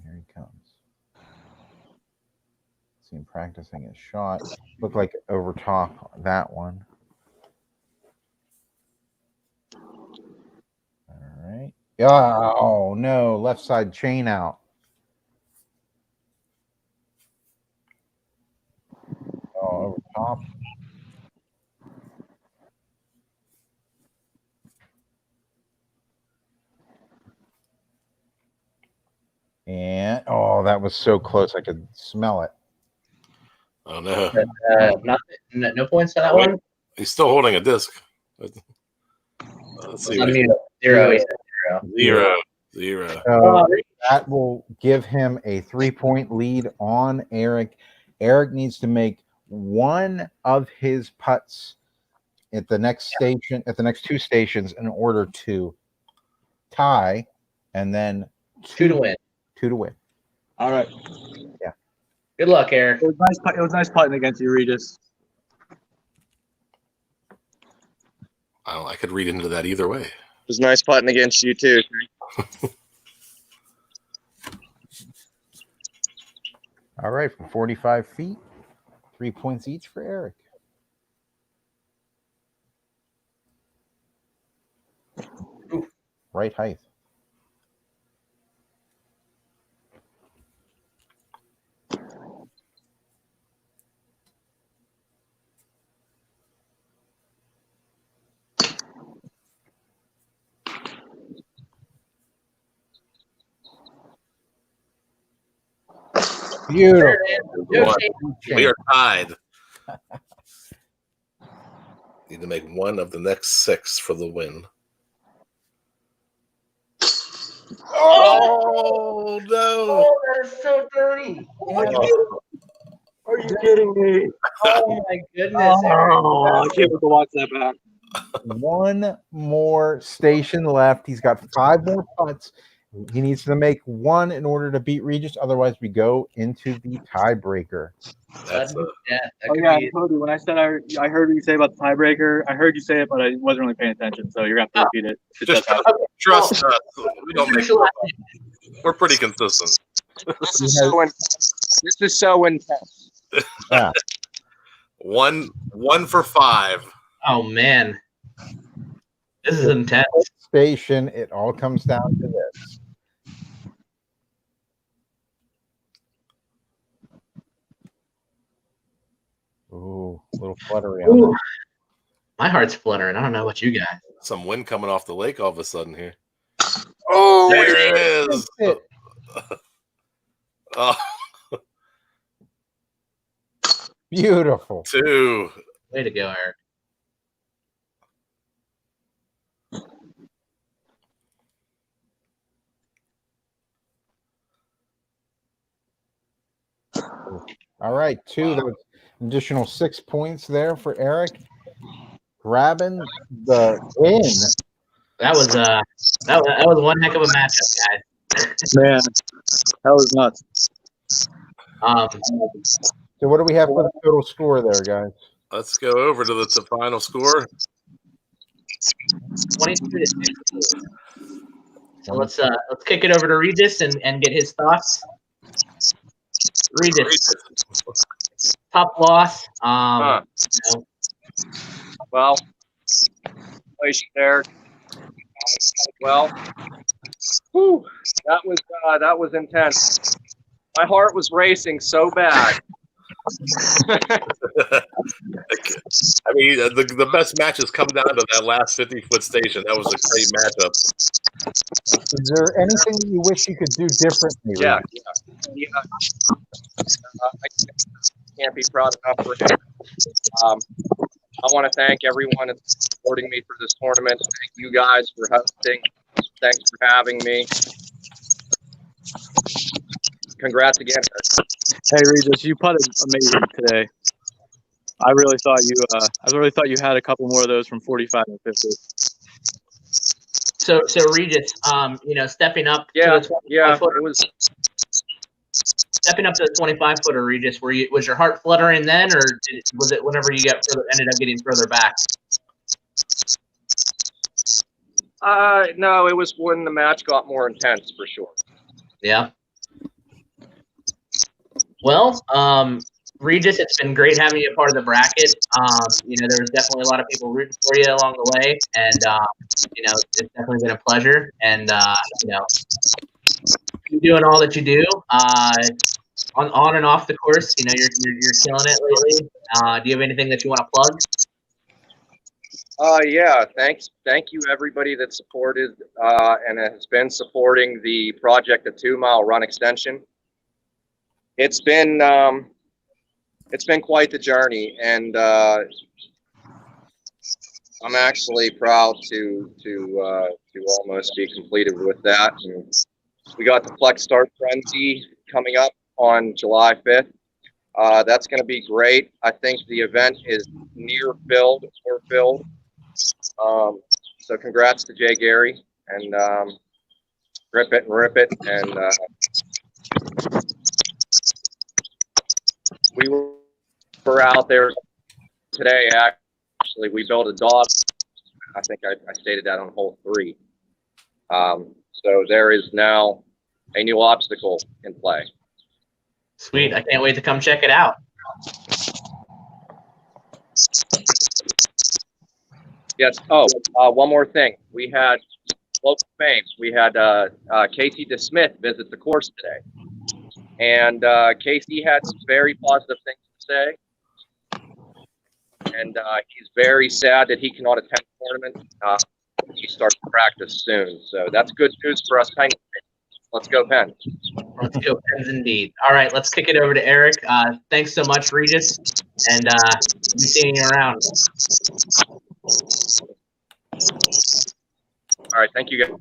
Here he comes. See him practicing his shot. Looked like over top that one. All right. Oh, no. Left side chain out. Oh, over top. And, oh, that was so close. I could smell it. Oh, no. No points to that one? He's still holding a disc. Let's see. Zero. So that will give him a 3-point lead on Eric. Eric needs to make one of his putts at the next station, at the next 2 stations, in order to tie, and then 2 to win. 2 to win. All right. Yeah. Good luck, Eric. It was nice putting against you, Regis. I could read into that either way. It was nice putting against you too. All right, from 45 feet, 3 points each for Eric. Right height. Beautiful. We are tied. Need to make one of the next 6 for the win. Oh no! Oh, that is so dirty. Are you kidding me? Oh my goodness. Oh, I can't wait to watch that back. One more station left. He's got 5 more putts. He needs to make 1 in order to beat Regis. Otherwise, we go into the tiebreaker. That's Oh yeah, I told you when I said I heard what you say about the tiebreaker. I heard you say it, but I wasn't really paying attention. So you're gonna have to repeat it. Just trust us. We don't make. We're pretty consistent. This is so intense. Yeah. One for 5. Oh man, this is intense. Station. It all comes down to this. Ooh, a little fluttery on that. My heart's fluttering. I don't know about you guys. Some wind coming off the lake all of a sudden here. Oh, there it is. Oh. Beautiful. 2. Way to go, Eric. All right, 2. Wow. Additional 6 points there for Eric. Grabbing the win. That was one heck of a matchup, guys. Man, that was nuts. So what do we have for the total score there, guys? Let's go over to the final score. 22-16. So let's kick it over to Regis and get his thoughts. Regis, top loss. You know. Well, there. Well, whew, that was intense. My heart was racing so bad. I mean, the best matches come down to that last 50-foot station. That was a great matchup. Is there anything that you wish you could do differently? Yeah. I can't be proud enough for him. I want to thank everyone that's supporting me for this tournament. Thank you guys for hosting. Thanks for having me. Congrats again. Hey Regis, you putted amazing today. I really thought you had a couple more of those from 45 and 50. So Regis, you know, stepping up. Stepping up to the 25-footer, Regis. Was your heart fluttering then, or was it whenever you ended up getting further back? No, it was when the match got more intense, for sure. Yeah. Well, Regis, it's been great having you a part of the bracket. You know, there was definitely a lot of people rooting for you along the way, and you know, it's definitely been a pleasure. And you know, you're doing all that you do on and off the course. You know, you're killing it lately. Do you have anything that you want to plug? Yeah, thank you everybody that supported and has been supporting the project, the 2 Mile Run Extension. It's been quite the journey, and I'm actually proud to almost be completed with that. And we got the Flex Start Frenzy coming up on July 5th. That's going to be great. I think the event is near filled or filled. So congrats to Jay Gary, and rip it, and we were out there today. Actually, we built a dog. I think I stated that on hole 3. So there is now a new obstacle in play. Sweet. I can't wait to come check it out. Yes. Oh, one more thing. We had local fame. We had Casey DeSmith visit the course today. And Casey had some very positive things to say. And he's very sad that he cannot attend the tournament. He starts to practice soon. So that's good news for us Penguins. Let's go, Penn. Let's go Pens indeed. All right, let's kick it over to Eric. Thanks so much, Regis, and we'll be seeing you around. All right, thank you guys.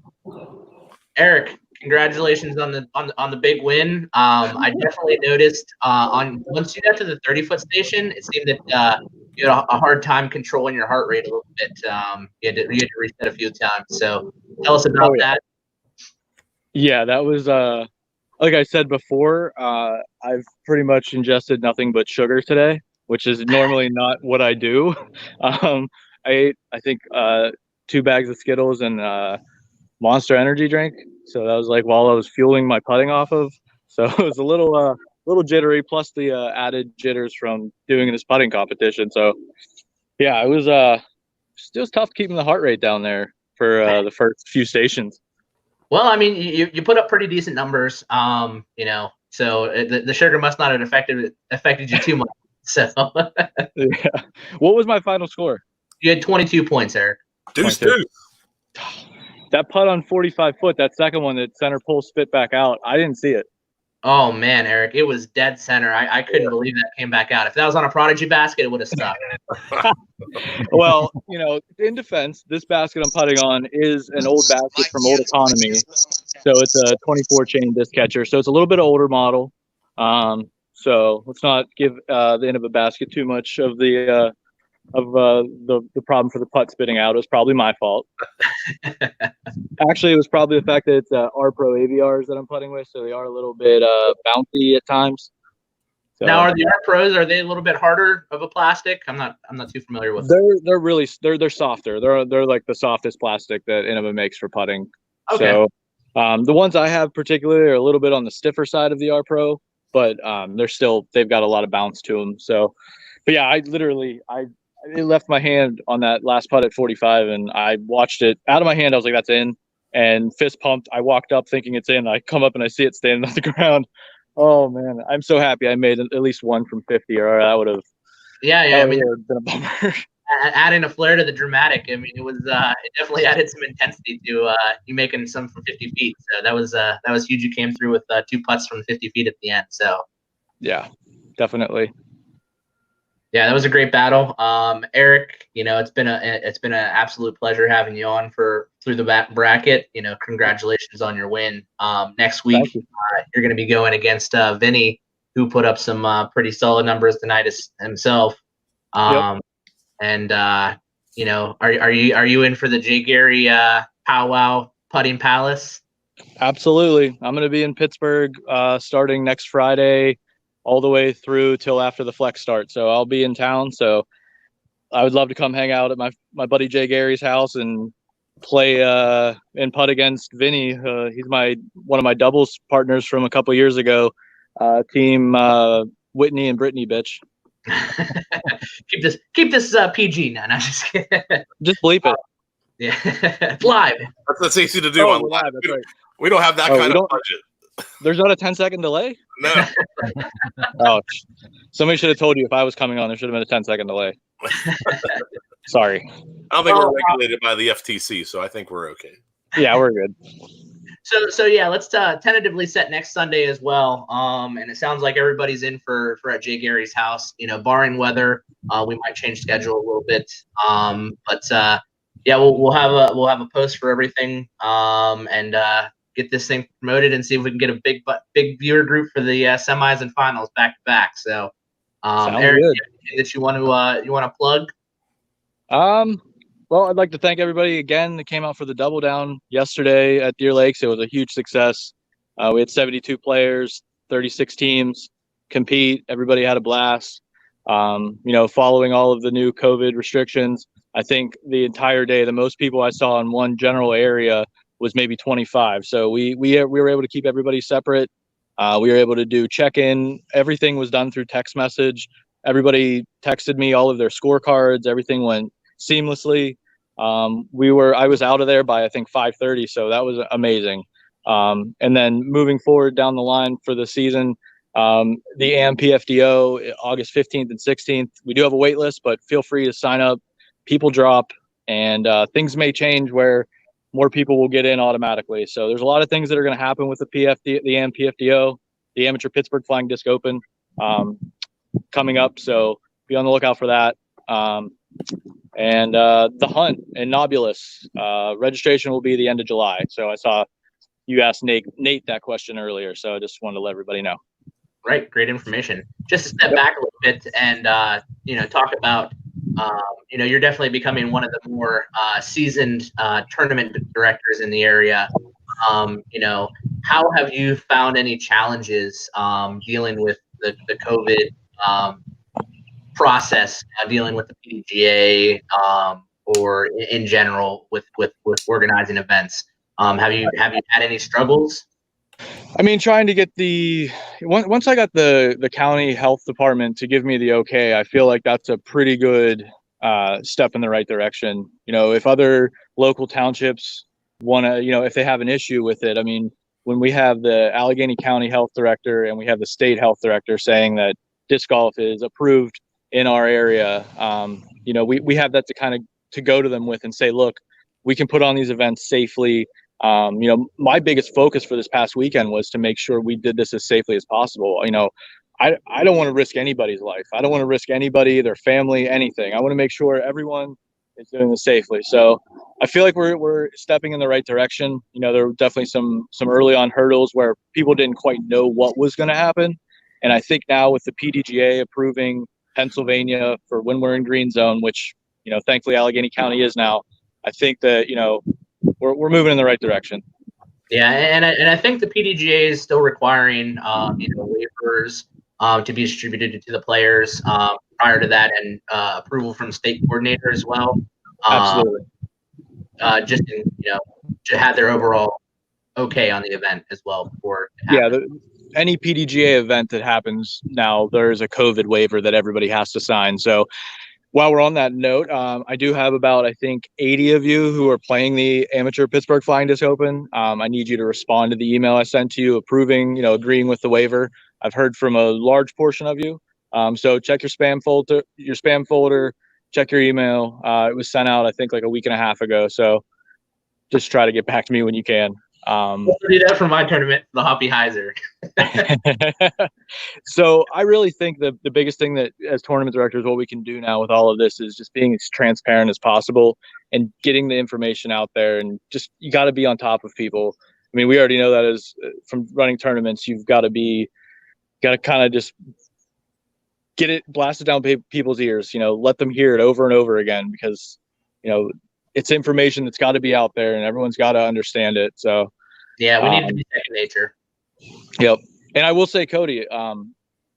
Eric, congratulations on the big win. I definitely noticed once you got to the 30-foot station, it seemed that you had a hard time controlling your heart rate a little bit. You had to reset a few times. So tell us about that. Yeah, that was like I said before. I've pretty much ingested nothing but sugar today, which is normally not what I do. I ate, I think, 2 bags of Skittles and Monster Energy drink. So that was like while I was fueling my putting off of. So it was a little jittery, plus the added jitters from doing this putting competition. So yeah, it was tough keeping the heart rate down there for the first few stations. Well, I mean, you put up pretty decent numbers, you know, so the sugar must not have affected you too much. So yeah. What was my final score? You had 22 points, Eric. Deuce. That putt on 45 foot, that second one that center pole spit back out, I didn't see it. Oh man, Eric, it was dead center. I couldn't believe that came back out. If that was on a Prodigy basket, it would have stuck. Well, you know, in defense, this basket I'm putting on is an old basket from Old Economy. So it's a 24 chain disc catcher. So it's a little bit older model. So let's not give the end of a basket too much of the problem for the putt spitting out. It was probably my fault. Actually, it was probably the fact that it's R Pro AVRs that I'm putting with, so they are a little bit bouncy at times. So, now, are the R Pros, are they a little bit harder of a plastic? I'm not too familiar with them. They're softer. They're like the softest plastic that Innova makes for putting. Okay. So the ones I have particularly are a little bit on the stiffer side of the R Pro, but they've got a lot of bounce to them. So, but yeah, it left my hand on that last putt at 45, and I watched it out of my hand. I was like, that's in, and fist pumped. I walked up thinking it's in. I come up and I see it standing on the ground. Oh man, I'm so happy I made at least one from 50, or I would have. Yeah. I mean, been a bummer. Adding a flair to the dramatic. I mean, it definitely added some intensity to you making some from 50 feet. So that was huge. You came through with 2 putts from 50 feet at the end. So yeah, definitely. Yeah, that was a great battle. Eric, you know, it's been an absolute pleasure having you on through the bracket. You know, congratulations on your win. Next week, you're going to be going against Vinny, who put up some pretty solid numbers tonight himself. And you know, are you in for the Jay Gary powwow putting palace? Absolutely. I'm going to be in Pittsburgh starting next Friday, all the way through till after the Flex start. So I'll be in town. So I would love to come hang out at my buddy Jay Gary's house and play and putt against Vinny. He's one of my doubles partners from a couple years ago. Team Whitney and Brittany, bitch. keep this PG now. Not just kidding. Just bleep it. Yeah, it's live. That's easy to do on live. We don't have that kind of budget. There's not a 10-second delay? No. Oh, somebody should have told you if I was coming on. There should have been a 10-second delay. Sorry. I don't think we're regulated by the FTC, so I think we're okay. Yeah, we're good. So yeah, let's tentatively set next Sunday as well. And it sounds like everybody's in for at Jay Gary's house. You know, barring weather, we might change schedule a little bit. But yeah, we'll have a post for everything. And get this thing promoted and see if we can get a big viewer group for the semis and finals back to back. So, Eric, anything that you want to plug? Well, I'd like to thank everybody again that came out for the double down yesterday at Deer Lakes. It was a huge success. We had 72 players, 36 teams compete. Everybody had a blast. You know, following all of the new COVID restrictions, I think the entire day, the most people I saw in one general area was maybe 25. So we were able to keep everybody separate. We were able to do check-in. Everything was done through text message. Everybody texted me all of their scorecards. Everything went seamlessly. I was out of there by I think 5:30, so that was amazing. And then moving forward down the line for the season, the AMPFDO August 15th and 16th. We do have a wait list, but feel free to sign up. People drop, and things may change where more people will get in automatically. So there's a lot of things that are going to happen with the AMPFDO, the Amateur Pittsburgh Flying Disc Open, coming up. So be on the lookout for that. And the hunt and Nobulus registration will be the end of July. So I saw you asked Nate that question earlier. So I just wanted to let everybody know. Great information. Just to step back a little bit and talk about you're definitely becoming one of the more seasoned tournament directors in the area. How have you found any challenges dealing with the COVID process, dealing with the PDGA or in general with organizing events? Have you had any struggles? I mean, trying to get once I got the county health department to give me the okay, I feel like that's a pretty good step in the right direction. If other local townships want to, if they have an issue with it, I mean, when we have the Allegheny County health director and we have the state health director saying that disc golf is approved in our area, we have that to go to them with and say, look, we can put on these events safely. My biggest focus for this past weekend was to make sure we did this as safely as possible. I don't want to risk anybody's life. I don't want to risk anybody, their family, anything. I want to make sure everyone is doing this safely. So I feel like we're stepping in the right direction. There were definitely some early on hurdles where people didn't quite know what was going to happen. And I think now with the PDGA approving Pennsylvania for when we're in green zone, which, thankfully Allegheny County is now, I think that, we're moving in the right direction. Yeah, and I think the PDGA is still requiring waivers to be distributed to the players prior to that, and approval from state coordinator as well. Absolutely. Just to have their overall okay on the event as well before it happens. Any PDGA event that happens now, there's a COVID waiver that everybody has to sign. So while we're on that note, I do have about, I think, 80 of you who are playing the Amateur Pittsburgh Flying Disc Open. I need you to respond to the email I sent to you approving, agreeing with the waiver. I've heard from a large portion of you. So check your spam folder, check your email. It was sent out, I think, like a week and a half ago. So just try to get back to me when you can. We'll do that for my tournament, the Hoppy Heiser. So I really think the biggest thing that as tournament directors, what we can do now with all of this is just being as transparent as possible and getting the information out there. And just, you got to be on top of people. I mean, we already know that as from running tournaments, you've got to kind of just get it blasted down people's ears, let them hear it over and over again, because, it's information that's got to be out there and everyone's got to understand it. So yeah, we need to be second nature. Yep. And I will say, Cody,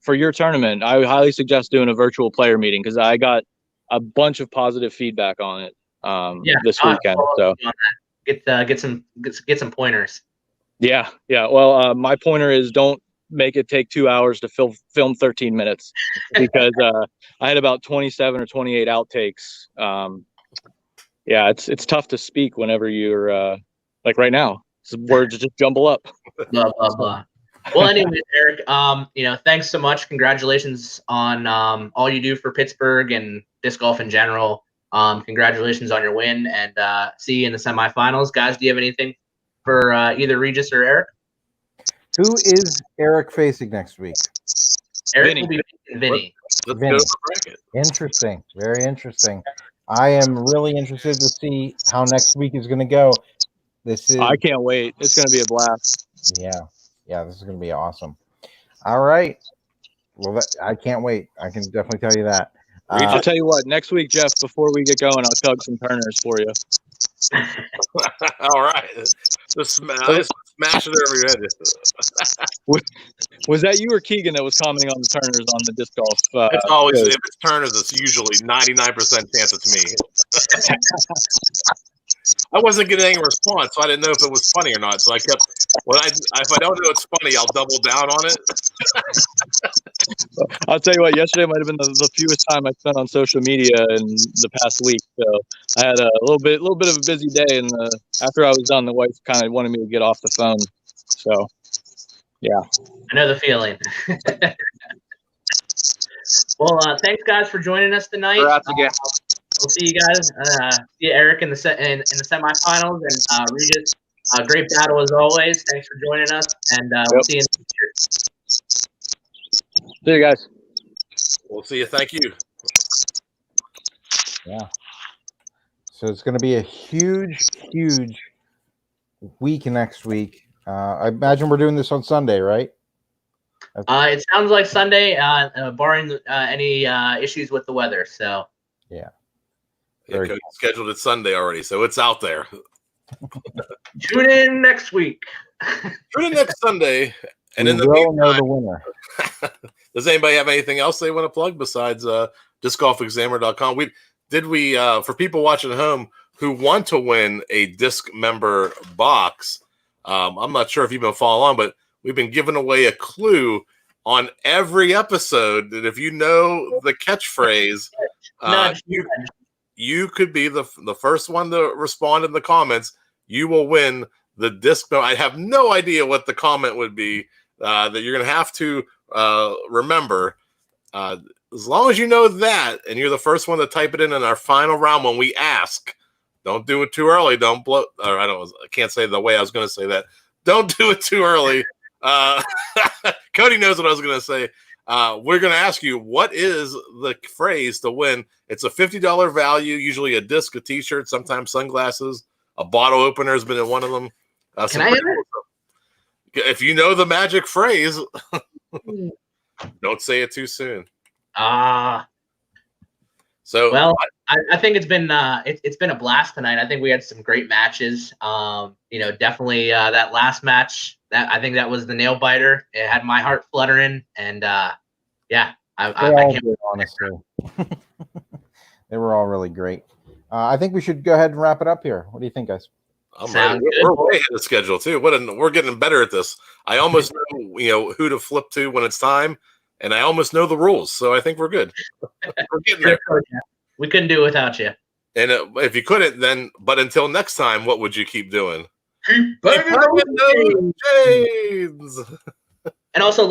for your tournament, I would highly suggest doing a virtual player meeting, because I got a bunch of positive feedback on it this weekend. So get some pointers. Yeah. Well, my pointer is don't make it take 2 hours to film 13 minutes, because I had about 27 or 28 outtakes. Yeah, it's tough to speak whenever you're like right now. Words just jumble up. Blah blah blah. Well, anyways, Eric, thanks so much. Congratulations on all you do for Pittsburgh and disc golf in general. Congratulations on your win, and see you in the semifinals, guys. Do you have anything for either Regis or Eric? Who is Eric facing next week? Eric will be facing Vinny. Let's go to the bracket. Interesting. Very interesting. I am really interested to see how next week is going to go. I can't wait. It's going to be a blast. Yeah, this is going to be awesome. All right. Well, I can't wait. I can definitely tell you that. I'll tell you what, next week, Jeff, before we get going, I'll tug some turners for you. All right. Just smash it over your head. Was that you or Keegan that was commenting on the turners on the disc golf? It's always, if it's turners, it's usually 99% chance it's me. I wasn't getting any response, so I didn't know if it was funny or not. So I kept, if I don't know it's funny, I'll double down on it. I'll tell you what, yesterday might have been the fewest time I spent on social media in the past week. So I had a little bit of a busy day, and after I was done, the wife kind of wanted me to get off the phone. So, yeah. I know the feeling. Well, thanks guys for joining us tonight. we'll see you guys. See Eric in the semifinals, and Regis. Great battle as always. Thanks for joining us, and we'll see you in the future. See you guys. We'll see you. Thank you. Yeah. So it's going to be a huge week next week. I imagine we're doing this on Sunday, right? It sounds like Sunday, barring any issues with the weather. So yeah, Cody scheduled it Sunday already, so it's out there. Tune in next week. Tune in next Sunday, and in the meantime, know the winner. Does anybody have anything else they want to plug besides discgolfexaminer.com? We for people watching at home who want to win a disc member box. I'm not sure if you've been following on, but we've been giving away a clue on every episode that if you know the catchphrase, you could be the first one to respond in the comments. You will win the disc. I have no idea what the comment would be that you're going to have to remember. As long as you know that, and you're the first one to type it in our final round when we ask, don't do it too early. Don't blow. Or I can't say the way I was going to say that. Don't do it too early. Cody knows what I was going to say. We're going to ask you, what is the phrase to win? It's a $50 value, usually a disc, a t-shirt, sometimes sunglasses, a bottle opener has been in one of them. Can I hear it? If you know the magic phrase, don't say it too soon. So well, I think it's been a blast tonight. I think we had some great matches. Definitely that last match. I think that was the nail biter. It had my heart fluttering, and I can't good, honestly. They were all really great. I think we should go ahead and wrap it up here. What do you think, guys? We're way ahead of schedule too. We're getting better at this. I almost know who to flip to when it's time, and I almost know the rules. So I think we're good. We're getting there. We couldn't do it without you. And if you couldn't, then until next time, what would you keep doing? Keep banging those chains. And also